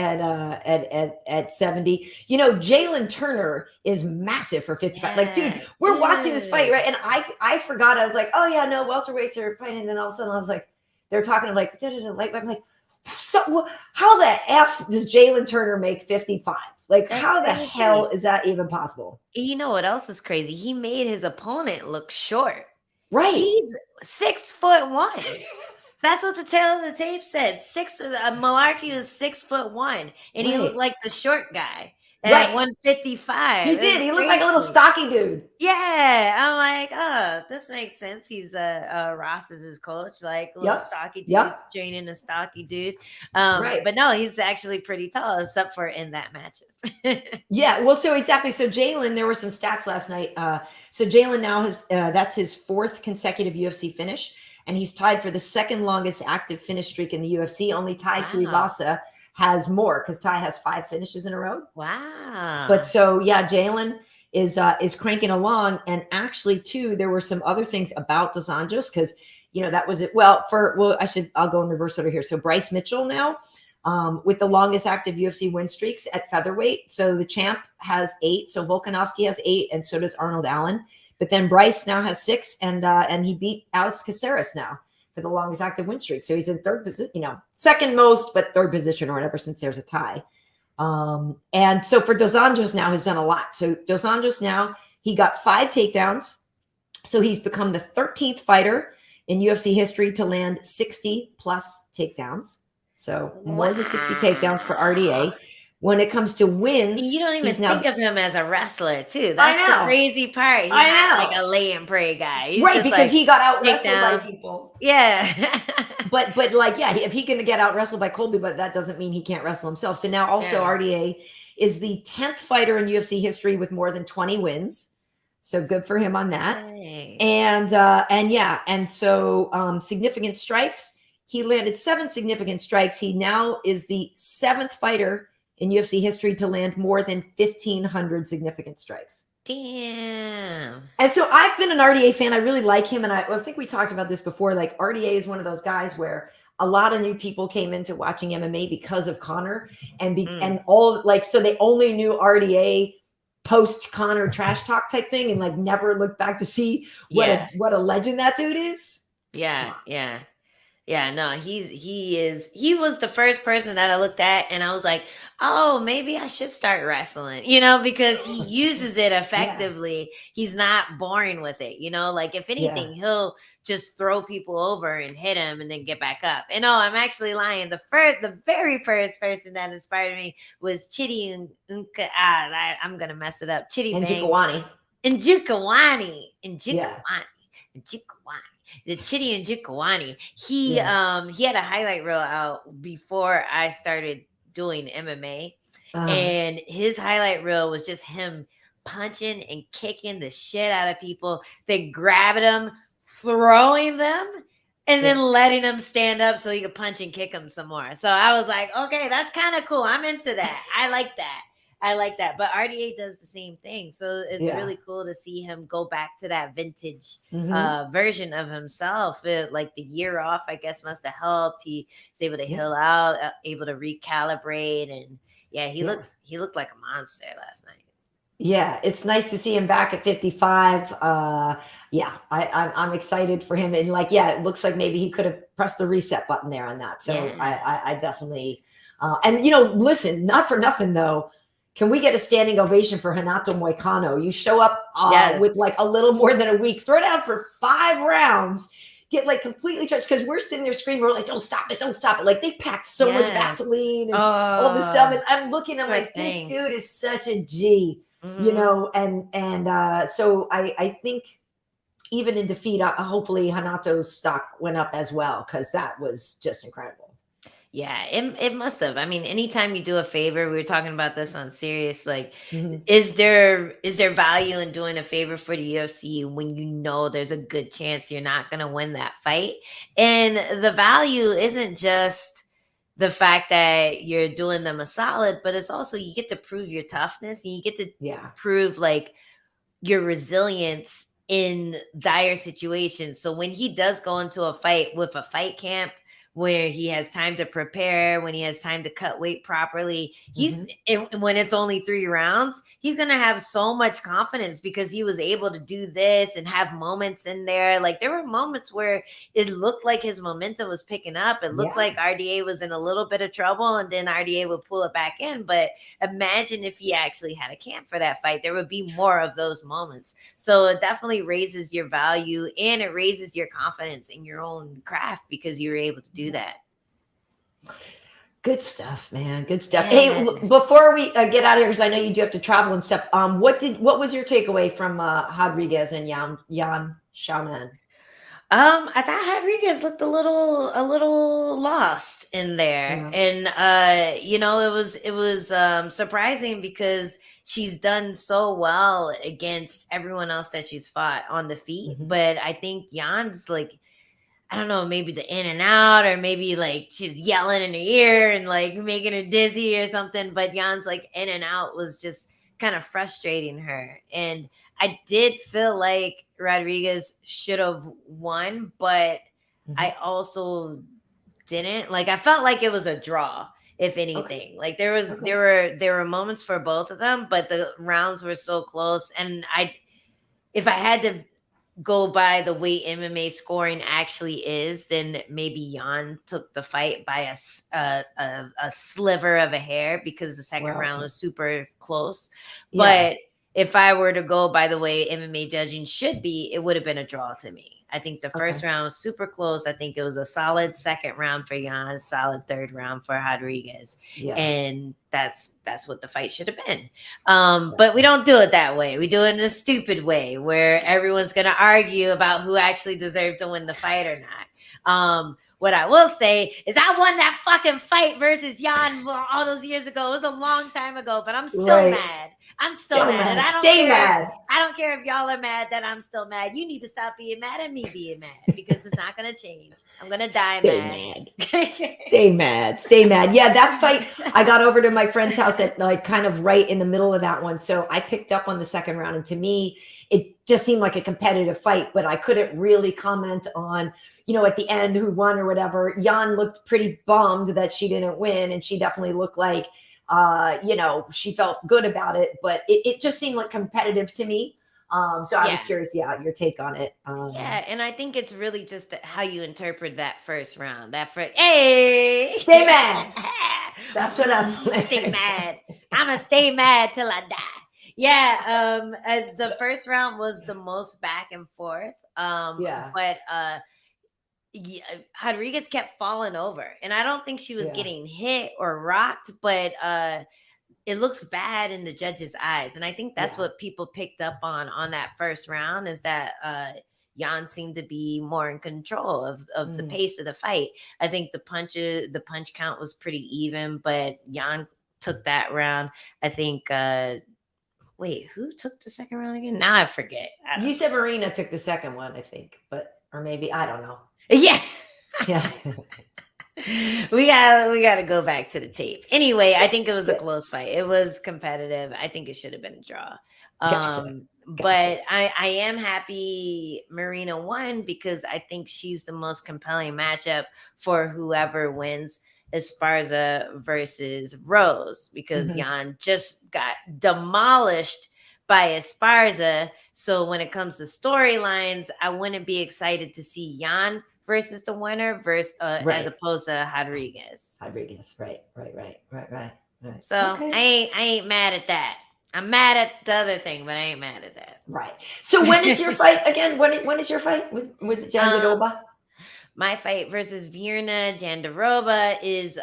70. You know, Jalen Turner is massive for 55. Like, dude, we're watching this fight, right? And I forgot. I was like, oh yeah, no, welterweights are fighting. And then all of a sudden, I was like, they're talking. I'm like, I'm like, so how the F does Jalen Turner make 55? Like, how the hell is that even possible? You know what else is crazy? He made his opponent look short. Right. He's 6'1". That's what the tail of the tape said. Malarkey was 6'1", and he looked like the short guy at 155. He did. He looked like a little stocky dude. Yeah, I'm like, oh, this makes sense. He's Ross is his coach, like a little stocky dude, training a stocky dude. But no, he's actually pretty tall, except for in that matchup. Yeah, well, so exactly. So Jalen, there were some stats last night. So Jalen now has that's his 4th consecutive UFC finish, and he's tied for the 2nd longest active finish streak in the UFC, only tied to Ivasa. Has more, because Ty has 5 finishes in a row. Wow. But so yeah, Jalen is cranking along. And actually too, there were some other things about Dos Anjos, because you know that was it. I'll go in reverse order here. So Bryce Mitchell now with the longest active UFC win streaks at featherweight. So the champ has 8. So Volkanovski has 8, and so does Arnold Allen. But then Bryce now has 6, and he beat Alex Caceres now for the longest active win streak. So he's in third position, you know, second most, but third position or whatever, since there's a tie. And so for Dos Anjos now has done a lot. So Dos Anjos now, he got 5 takedowns. So he's become the 13th fighter in UFC history to land 60 plus takedowns. So more than 60 takedowns for RDA. When it comes to wins, you don't even think of him as a wrestler, too. That's the crazy part. He's not like a lay and pray guy. He's right, just because he got out wrestled by down. people. Yeah. but like, yeah, if he can get out wrestled by Colby, but that doesn't mean he can't wrestle himself. So now also RDA is the 10th fighter in UFC history with more than 20 wins. So good for him on that. Nice. And so significant strikes. He landed 7 significant strikes. He now is the 7th fighter in UFC history to land more than 1,500 significant strikes. Damn. And so I've been an RDA fan. I really like him. And I think we talked about this before. Like RDA is one of those guys where a lot of new people came into watching MMA because of Conor and all like, so they only knew RDA post Conor trash talk type thing and like never looked back to see what a legend that dude is. Yeah, no, he was the first person that I looked at and I was like, oh, maybe I should start wrestling, you know, because he uses it effectively. He's not boring with it, you know, like if anything, he'll just throw people over and hit him and then get back up. And no, I'm actually lying. The very first person that inspired me was Chidi and I'm going to mess it up. Chidi and Njokuani. The Chidi and Njokuani. He had a highlight reel out before I started doing MMA. And his highlight reel was just him punching and kicking the shit out of people, then grabbing them, throwing them, and then letting them stand up so he could punch and kick them some more. So I was like, okay, that's kind of cool. I'm into that. I like that. But RDA does the same thing. So it's really cool to see him go back to that vintage version of himself. Like the year off, I guess, must have helped. He was able to heal out, able to recalibrate. And he looked like a monster last night. Yeah, it's nice to see him back at 55. I'm excited for him. And like, it looks like maybe he could have pressed the reset button there on that. So I definitely, and you know, listen, not for nothing though. Can we get a standing ovation for Renato Moicano? You show up with like a little more than a week, throw down for 5 rounds, get like completely charged because we're sitting there screaming, we're like, don't stop it. Like they packed so much Vaseline and all this stuff. And I'm looking, I'm like, this dude is such a G, you know? And so I think even in defeat, hopefully Hanato's stock went up as well because that was just incredible. Yeah, it must have. I mean, anytime you do a favor, we were talking about this on Serious, like, is there value in doing a favor for the UFC when you know there's a good chance you're not going to win that fight? And the value isn't just the fact that you're doing them a solid, but it's also you get to prove your toughness and you get to prove like your resilience in dire situations. So when he does go into a fight with a fight camp, where he has time to prepare, when he has time to cut weight properly, when it's only 3 rounds, he's going to have so much confidence because he was able to do this and have moments in there. Like there were moments where it looked like his momentum was picking up. It looked like RDA was in a little bit of trouble and then RDA would pull it back in. But imagine if he actually had a camp for that fight, there would be more of those moments. So it definitely raises your value and it raises your confidence in your own craft because you were able to do that. Good stuff, man. Good stuff. Hey, before we get out of here, because I know you do have to travel and stuff. What was your takeaway from Rodriguez and Jan Xiaonan? I thought Rodriguez looked a little lost in there, and you know, it was surprising because she's done so well against everyone else that she's fought on the feet, but I think Jan's like, I don't know, maybe the in and out, or maybe like she's yelling in her ear and like making her dizzy or something. But Jan's like in and out was just kind of frustrating her. And I did feel like Rodriguez should have won, but I also didn't. Like I felt like it was a draw, if anything. Like there were moments for both of them, but the rounds were so close. And if I had to go by the way MMA scoring actually is, then maybe Jan took the fight by a sliver of a hair because the second round was super close. Yeah. But if I were to go by the way MMA judging should be, it would have been a draw to me. I think the first round was super close. I think it was a solid second round for Jan, solid third round for Rodriguez. Yeah. And that's what the fight should have been. But we don't do it that way. We do it in a stupid way where everyone's going to argue about who actually deserved to win the fight or not. What I will say is I won that fucking fight versus Jan all those years ago. It was a long time ago, but I'm still mad. I'm still mad. And I don't Stay care. mad. I don't care if y'all are mad that I'm still mad. You need to stop being mad at me being mad because it's not going to change. I'm going to die mad. Stay mad. Stay mad. Yeah, that fight, I got over to my friend's house at like kind of right in the middle of that one. So I picked up on the second round. And to me, it just seemed like a competitive fight, but I couldn't really comment on, at the end who won or whatever. Jan looked pretty bummed that she didn't win. And she definitely looked like, she felt good about it, but it just seemed like competitive to me. So I was curious, your take on it. And I think it's really just how you interpret that first round. Hey, stay mad. That's what I'm stay mad. I'm gonna stay mad till I die. Yeah. The first round was the most back and forth. But Rodriguez kept falling over, and I don't think she was getting hit or rocked, but it looks bad in the judge's eyes. And I think that's what people picked up on that first round is that Jan seemed to be more in control of the pace of the fight. I think the punch count was pretty even, but Jan took that round. I think, wait, who took the second round again? Now I forget. You said Marina took the second one, I think, or maybe, I don't know. Yeah. Yeah. we gotta go back to the tape. Anyway, I think it was a close fight. It was competitive. I think it should have been a draw. Gotcha. But I am happy Marina won because I think she's the most compelling matchup for whoever wins Esparza versus Rose, because Jan just got demolished by Esparza. So when it comes to storylines, I wouldn't be excited to see Jan versus the winner as opposed to Rodriguez. Right. So I ain't mad at that. I'm mad at the other thing, but I ain't mad at that. Right. So when is your fight again? When is your fight with Jandiroba? My fight versus Virna Jandiroba is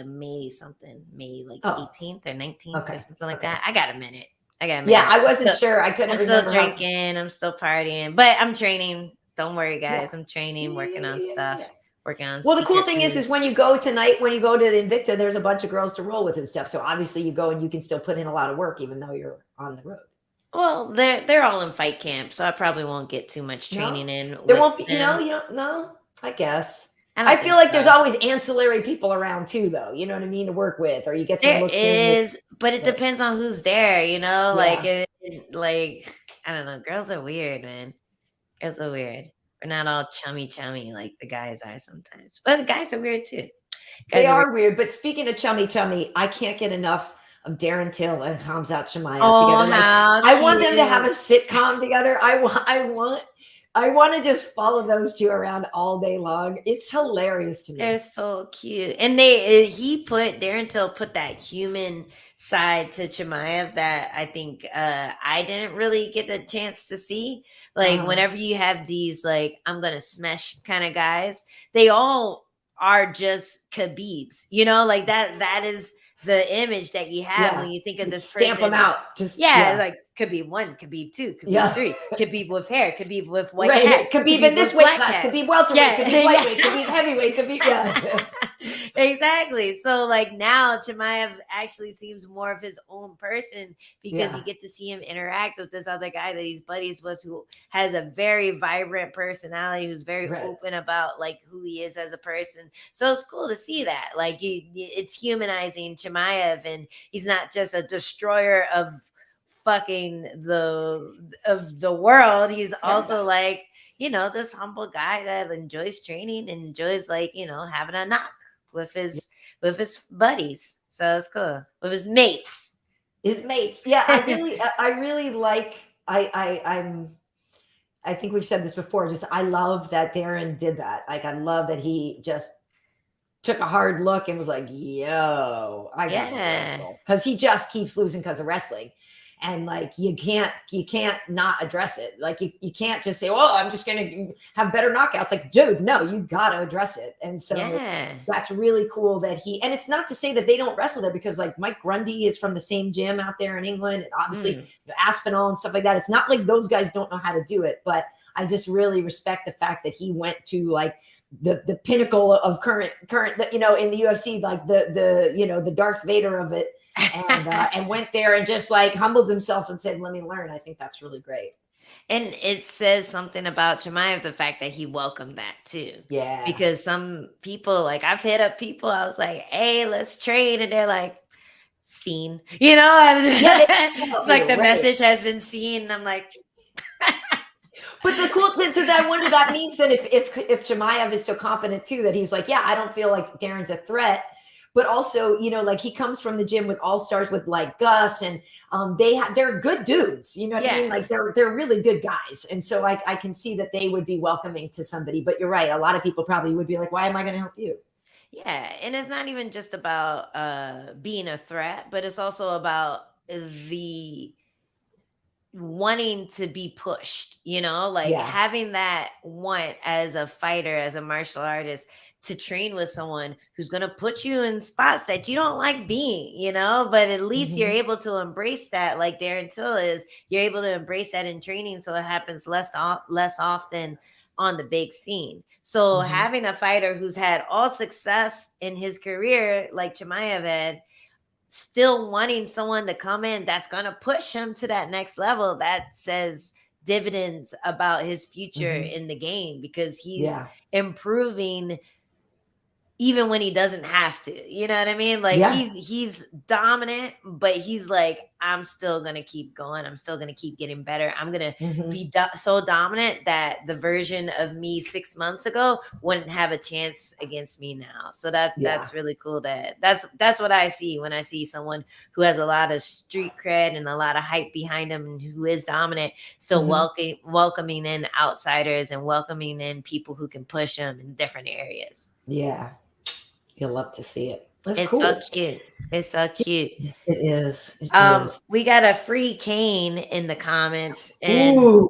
May 18th or 19th or something like that. I got a minute. Yeah, I wasn't sure. I couldn't remember. I'm still drinking. I'm still partying, but I'm training. Don't worry, guys. I'm training, working on stuff. Working on. Well, the cool thing is when you go tonight, when you go to the Invicta, there's a bunch of girls to roll with and stuff. So obviously you go and you can still put in a lot of work, even though you're on the road. Well, they're all in fight camp, so I probably won't get too much training in. There won't be, you don't know. I guess. I feel like there's always ancillary people around too, though. You know what I mean, to work with, or you get some looks in. But it depends on who's there. Like I don't know. Girls are weird, man. Girls are weird. We're not all chummy like the guys are sometimes, but the guys are weird too. They are weird. But speaking of chummy, I can't get enough of Darren Till and Khamzat Chimaev together. Like, I want them to have a sitcom together. I want to just follow those two around all day long. It's hilarious to me. They're so cute. And Darren Till put that human side to Chimaev that I think I didn't really get the chance to see. Like whenever you have these like I'm gonna smash kind of guys, they all are just Khabibs. Like that is the image that you have when you think of this stamp person. Them out. It's like Khabib 1, Khabib 2, Khabib 3, Khabib with hair, Khabib with white hat, Khabib in this weight class, Khabib welterweight, Khabib lightweight, Khabib heavyweight, Khabib Exactly. So like now Chimaev actually seems more of his own person because you get to see him interact with this other guy that he's buddies with who has a very vibrant personality, who's very open about like who he is as a person. So it's cool to see that. Like it's humanizing Chimaev, and he's not just a destroyer of fucking the world. He's also like, this humble guy that enjoys training and enjoys like, having a knock with his buddies. So it's cool. With his mates. Yeah, I really like I'm I think we've said this before. Just I love that Darren did that. Like I love that he just took a hard look and was like, "Yo, I gotta wrestle," because he just keeps losing because of wrestling. And like you can't not address it. Like you can't just say, "Well, I'm just gonna have better knockouts." Like, dude, no, you gotta address it. And so that's really cool that and it's not to say that they don't wrestle there, because like Mike Grundy is from the same gym out there in England, and obviously Aspinall and stuff like that. It's not like those guys don't know how to do it, but I just really respect the fact that he went to like the pinnacle of current, you know, in the UFC, like the you know, the Darth Vader of it. And went there and just like humbled himself and said, "Let me learn." I think that's really great. And it says something about Chimaev, the fact that he welcomed that too. Yeah. Because some people, like I've hit up people, I was like, "Hey, let's train," and they're like, "Seen," you know. It's like the message has been seen. And I'm like, but the cool thing, so that I wonder, that means that if Chimaev is so confident too, that he's like, yeah, I don't feel like Darren's a threat. But also, you know, like he comes from the gym with all-stars with like Gus, and they're good dudes. You know what I mean? Like they're really good guys. And so I can see that they would be welcoming to somebody. But you're right. A lot of people probably would be like, why am I going to help you? Yeah. And it's not even just about being a threat, but it's also about the wanting to be pushed, you know, like having that want as a fighter, as a martial artist, to train with someone who's going to put you in spots that you don't like being, you know, but at least you're able to embrace that. Like Darren Till is, you're able to embrace that in training. So it happens less often on the big scene. So having a fighter who's had all success in his career, like Chimaev had, still wanting someone to come in that's going to push him to that next level, that says dividends about his future in the game, because he's improving even when he doesn't have to, you know what I mean? Like he's dominant, but he's like, I'm still going to keep going. I'm still going to keep getting better. I'm going to be so dominant that the version of me 6 months ago wouldn't have a chance against me now. So that's really cool. That's what I see when I see someone who has a lot of street cred and a lot of hype behind him, and who is dominant, still welcoming in outsiders and welcoming in people who can push him in different areas. Yeah. You'll love to see it. It's cool. So cute. It's so cute. It is. We got a free cane in the comments, and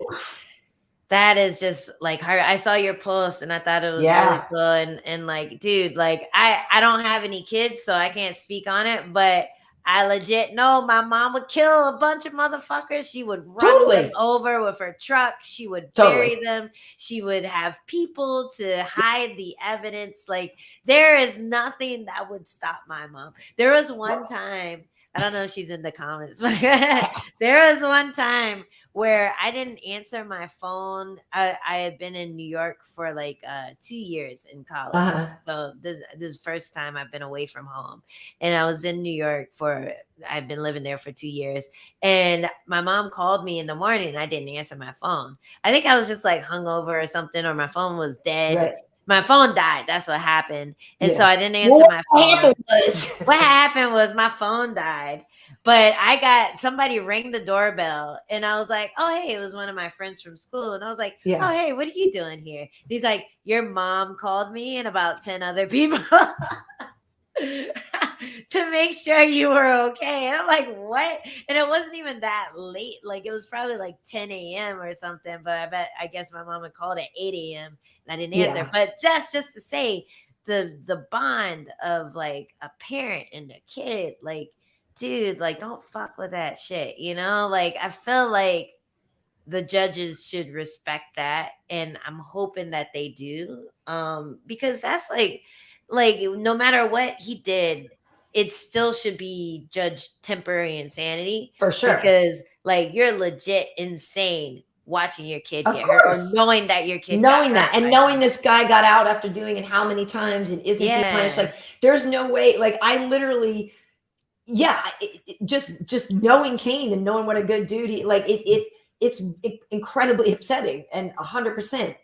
that is just like her. I saw your post and I thought it was really cool. And like, dude, like I don't have any kids, so I can't speak on it, but I legit know my mom would kill a bunch of motherfuckers. She would run them over with her truck. She would bury them. She would have people to hide the evidence. Like, there is nothing that would stop my mom. There was one time, I don't know if she's in the comments, but there was one time where I didn't answer my phone. I had been in New York for like 2 years in college. So this first time I've been away from home. And I was in New York I've been living there for 2 years. And my mom called me in the morning and I didn't answer my phone. I think I was just like hungover or something, or my phone was dead. Right. My phone died. That's what happened. And so I didn't answer my phone. What happened was my phone died. But somebody rang the doorbell, and I was like, oh, hey, it was one of my friends from school. And I was like, oh, hey, what are you doing here? And he's like, your mom called me and about 10 other people to make sure you were okay. And I'm like, what? And it wasn't even that late. Like, it was probably like 10 a.m. or something. But I guess my mom had called at 8 a.m. and I didn't answer. But that's just to say the bond of like a parent and a kid, like, dude, like, don't fuck with that shit, you know? Like, I feel like the judges should respect that, and I'm hoping that they do, because that's like no matter what he did, it still should be judged temporary insanity, for sure, because like, you're legit insane watching your kid get hurt, or knowing that your kid knowing this guy got out after doing it how many times and isn't being punished. Like, there's no way. Like, I literally just knowing Cain and knowing what a good dude it's incredibly upsetting, and 100%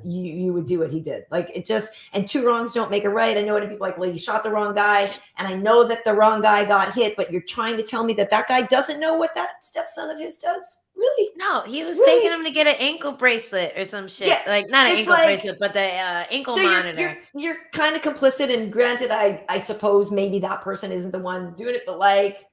you would do what he did. Like it just, and two wrongs don't make a right. I know what people like, well, you shot the wrong guy, and I know that the wrong guy got hit, but you're trying to tell me that guy doesn't know what that stepson of his does? Really? No, he was Really? taking him to get an ankle bracelet or some shit. Yeah, like not an it's ankle like- bracelet, but the ankle So monitor. you're kind of complicit, and granted, I suppose maybe that person isn't the one doing it, but like,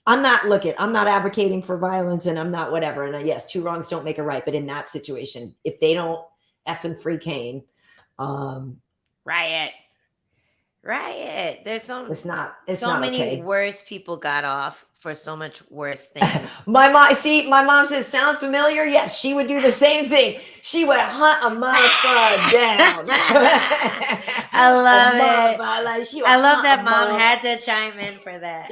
I'm not advocating for violence, and I'm not whatever. And yes, two wrongs don't make a right. But in that situation, if they don't effing free Kane, Riot. There's it's not so many okay. worse people got off for so much worse things. My mom says, sound familiar? Yes, she would do the same thing. She would hunt a motherfucker down. I love it. I love that mom had to chime in for that.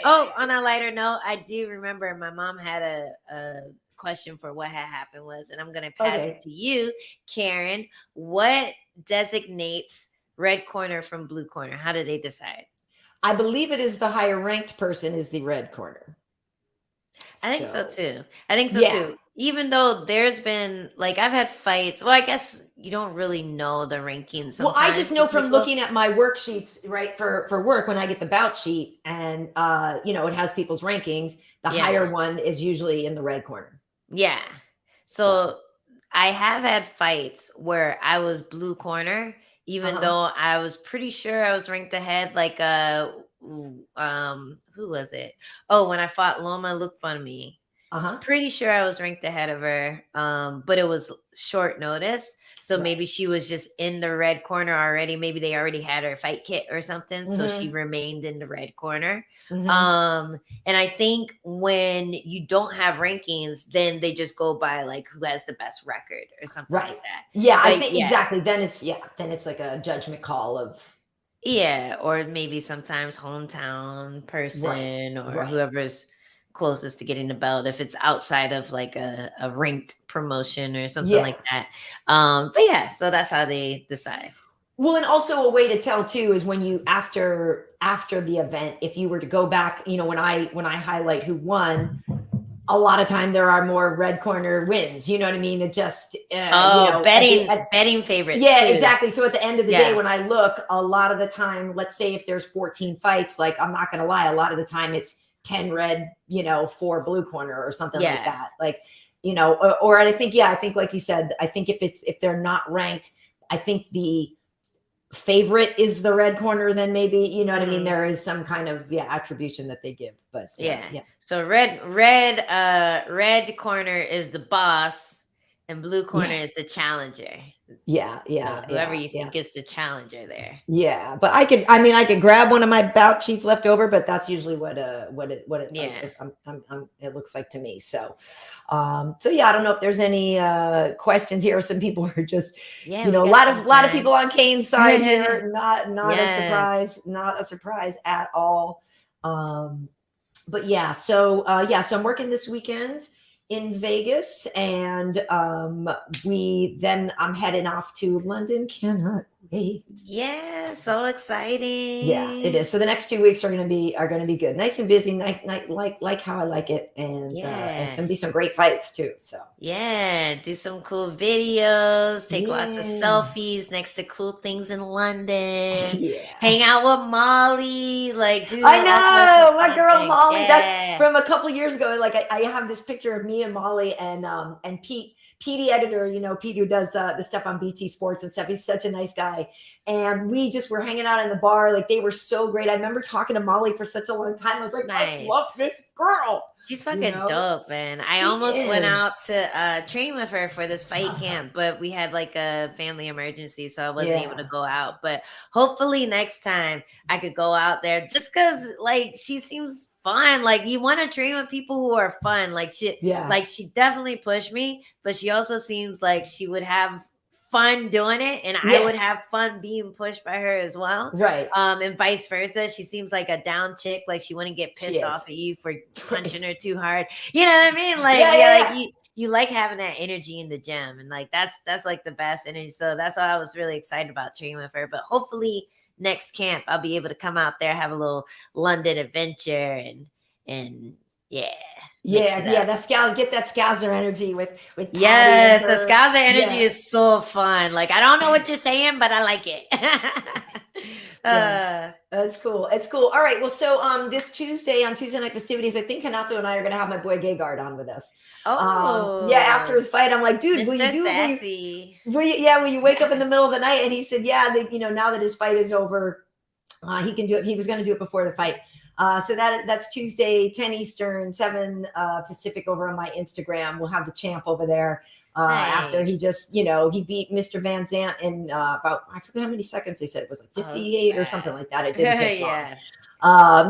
Oh, On a lighter note, I do remember my mom had a question for what had happened was, and I'm going to pass it to you, Karyn. What designates red corner from blue corner? How do they decide? I believe it is the higher ranked person is the red corner. I think so too. Too. Even though there's been, like, I've had fights. Well, I guess you don't really know the rankings. Well, I just know from looking at my worksheets, right, for work, when I get the bout sheet, and it has people's rankings. The higher one is usually in the red corner. Yeah. So I have had fights where I was blue corner, even though I was pretty sure I was ranked ahead. Like who was it? Oh, when I fought Loma Lookfunmi. I was pretty sure I was ranked ahead of her. But it was short notice. So maybe she was just in the red corner already. Maybe they already had her fight kit or something. So she remained in the red corner. And I think when you don't have rankings, then they just go by like who has the best record or something like that. Yeah, so I think exactly. Then it's like a judgment call of or maybe sometimes hometown person or whoever's closest to getting the belt, if it's outside of like a ranked promotion or something like that. But so that's how they decide. Well, and also a way to tell too is when you after the event, if you were to go back, when I highlight who won, a lot of time there are more red corner wins. You know what I mean? It just betting favorites. Yeah, too. Exactly. So at the end of the day, when I look, a lot of the time, let's say if there's 14 fights, like I'm not going to lie, a lot of the time it's 10 red, 4 blue corner or something like that. Like, or I think like you said, I think if they're not ranked, I think the favorite is the red corner, then maybe, you know what I mean? There is some kind of attribution that they give, but So red corner is the boss and blue corner is the challenger. Whoever you think is the challenger there. Yeah, but I could grab one of my bout sheets left over, but that's usually what it looks like to me. So I don't know if there's any questions here. Some people are just a lot of people on Kane's side here. Not a surprise at all. But so I'm working this weekend in Vegas, and I'm heading off to London. Cannot wait. Yeah, so exciting. Yeah, it is. So the next 2 weeks are gonna be good. Nice and busy, like how I like it, and it's gonna be some great fights too. So do some cool videos, take lots of selfies next to cool things in London. Hang out with Molly, I know my girl Molly. That's from a couple years ago. Like I have this picture of me and Molly and Pete, the editor, Pete who does the stuff on BT Sports and stuff. He's such a nice guy. And we just were hanging out in the bar. Like they were so great. I remember talking to Molly for such a long time. I was like, I love this girl. She's fucking dope. And I almost went out to train with her for this fight camp, but we had like a family emergency. So I wasn't able to go out. But hopefully next time I could go out there, just because like she seems fun. Like you want to train with people who are fun. Like she definitely pushed me, but she also seems like she would have fun doing it, and I would have fun being pushed by her as well. Right. And vice versa. She seems like a down chick. Like she wouldn't get pissed off at you for punching her too hard. You know what I mean? Like you like having that energy in the gym, and like that's like the best energy. So that's why I was really excited about training with her. But hopefully next camp I'll be able to come out there, have a little London adventure, and Yeah, that Scouser, get that Scouser energy with Patty Yes, and the her. Scouser energy Yeah. is so fun. Like, I don't know what you're saying, but I like it. Yeah. It's cool. It's cool. All right. Well, so this Tuesday on Tuesday Night Festivities, I think Hanato and I are going to have my boy Gegard on with us. Yeah, after his fight, I'm like, dude, will you Mr. do Sassy. will you wake up in the middle of the night? And he said, yeah, now that his fight is over, he can do it. He was going to do it before the fight. So that's Tuesday, 10 Eastern, 7 Pacific over on my Instagram. We'll have the champ over there after he just, he beat Mr. Van Zant in about, I forget how many seconds they said. It was like 58 or something like that. It didn't take long.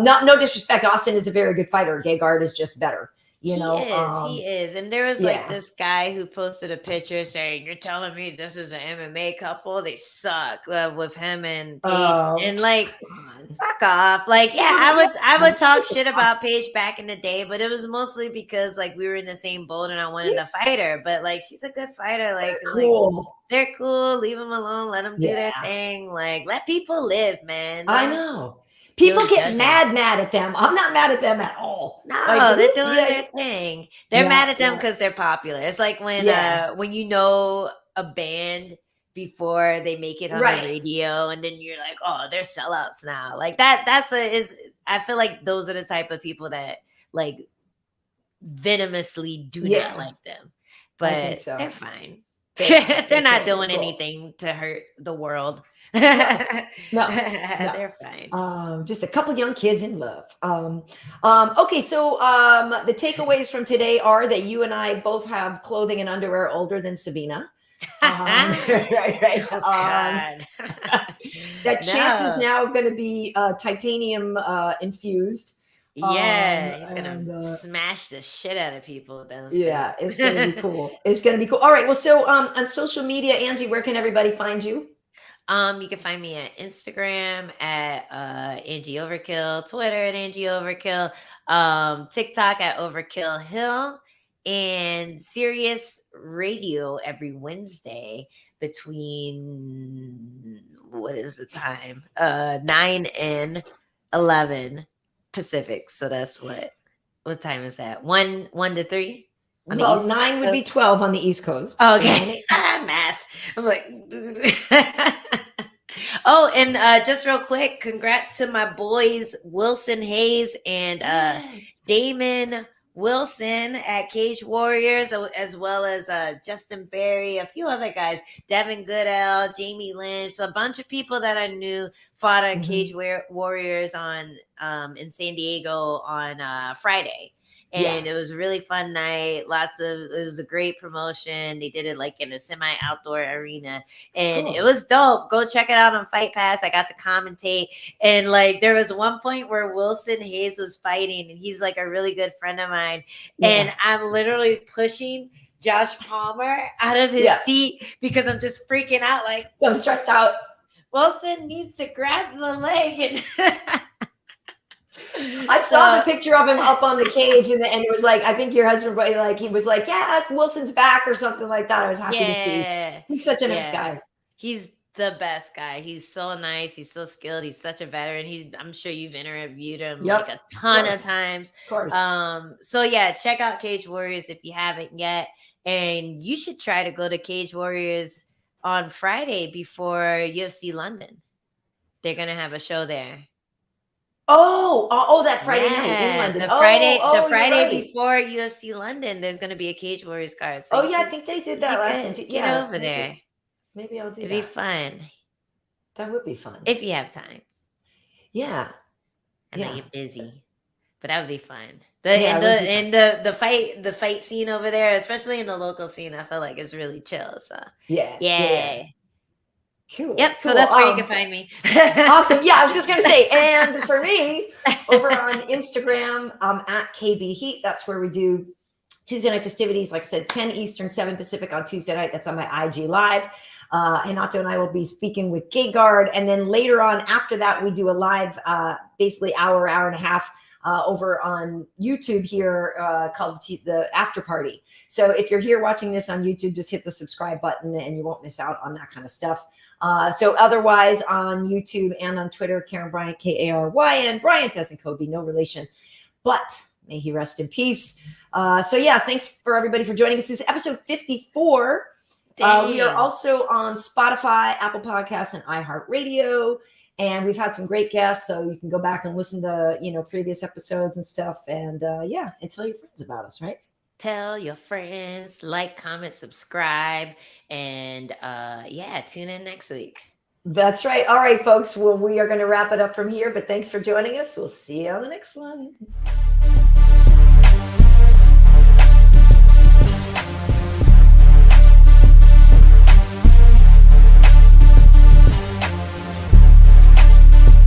No disrespect. Austin is a very good fighter. Gegard is just better. He is. And there was like this guy who posted a picture saying, "You're telling me this is an MMA couple? They suck," with him and Paige. And like, fuck off. Like, I would talk shit about Paige back in the day, but it was mostly because like we were in the same boat and I wanted to fight her. But like, she's a good fighter. Like, they're cool. Leave them alone. Let them do their thing. Like, let people live, man. I know. People get mad at them. I'm not mad at them at all. No, they're doing their thing. They're mad at them because they're popular. It's like when you know a band before they make it on the radio, and then you're like, oh, they're sellouts now. Like that. I feel like those are the type of people that like venomously do not like them, but they're fine. They're not doing anything to hurt the world. No, they're fine. Just a couple young kids in love. Okay, so the takeaways from today are that you and I both have clothing and underwear older than Sabina. Right. That Chance is now going to be titanium infused. He's gonna smash the shit out of people downstairs. Yeah, it's gonna be cool. It's gonna be cool. All right. Well, so on social media, Angie, where can everybody find you? You can find me at Instagram at Angie Overkill, Twitter at Angie Overkill, TikTok at Overkill Hill, and Sirius Radio every Wednesday between what is the time? 9 and 11 Pacific. So that's what time is that? 1 to 3? Well, 9 would be 12 on the East Coast. Okay. So math. I'm like, oh, and just real quick, congrats to my boys Wilson Hayes and Damon Wilson at Cage Warriors, as well as Justin Berry, a few other guys, Devin Goodell, Jamie Lynch, a bunch of people that I knew fought at Cage Warriors on in San Diego on Friday. And it was a really fun night. It was a great promotion. They did it like in a semi-outdoor arena. And it was dope. Go check it out on Fight Pass. I got to commentate. And like there was one point where Wilson Hayes was fighting, and he's like a really good friend of mine. And I'm literally pushing Josh Palmer out of his seat because I'm just freaking out. Like, so stressed out. Wilson needs to grab the leg and I saw the picture of him up on the cage, and it was like, I think your husband, like, he was like, yeah, Wilson's back or something like that. I was happy to see. He's such a nice guy. He's the best guy. He's so nice. He's so skilled. He's such a veteran. I'm sure you've interviewed him like a ton of times. Of course. So yeah, check out Cage Warriors if you haven't yet. And you should try to go to Cage Warriors on Friday before UFC London. They're going to have a show there. Oh, that Friday night in London. The Friday before UFC London, there's going to be a Cage Warriors card. So I think they did that last time. Get over there. Maybe I'll do that. It'd be fun. That would be fun. If you have time. Yeah. I know you're busy, but that would be fun. The fight scene over there, especially in the local scene, I feel like is really chill. So yeah. Cool. Yep. So that's where you can find me. Awesome. Yeah, I was just gonna say, and for me, over on Instagram, at KB Heat. That's where we do Tuesday night festivities. Like I said, 10 Eastern, 7 Pacific on Tuesday night. That's on my IG Live. Hanato and I will be speaking with Gegard, and then later on after that, we do a live, basically hour and a half. Over on YouTube here called the After Party. So if you're here watching this on YouTube, just hit the subscribe button and you won't miss out on that kind of stuff. So otherwise on YouTube and on Twitter, Karyn Bryant, Karyn, Bryant as in Kobe, no relation. But May he rest in peace. So yeah, thanks for everybody for joining us. This is episode 54. We are also on Spotify, Apple Podcasts, and iHeartRadio. And we've had some great guests, so you can go back and listen to, previous episodes and stuff. And and tell your friends about us, right? Tell your friends, like, comment, subscribe, and tune in next week. That's right. All right, folks. Well, we are going to wrap it up from here, but thanks for joining us. We'll see you on the next one.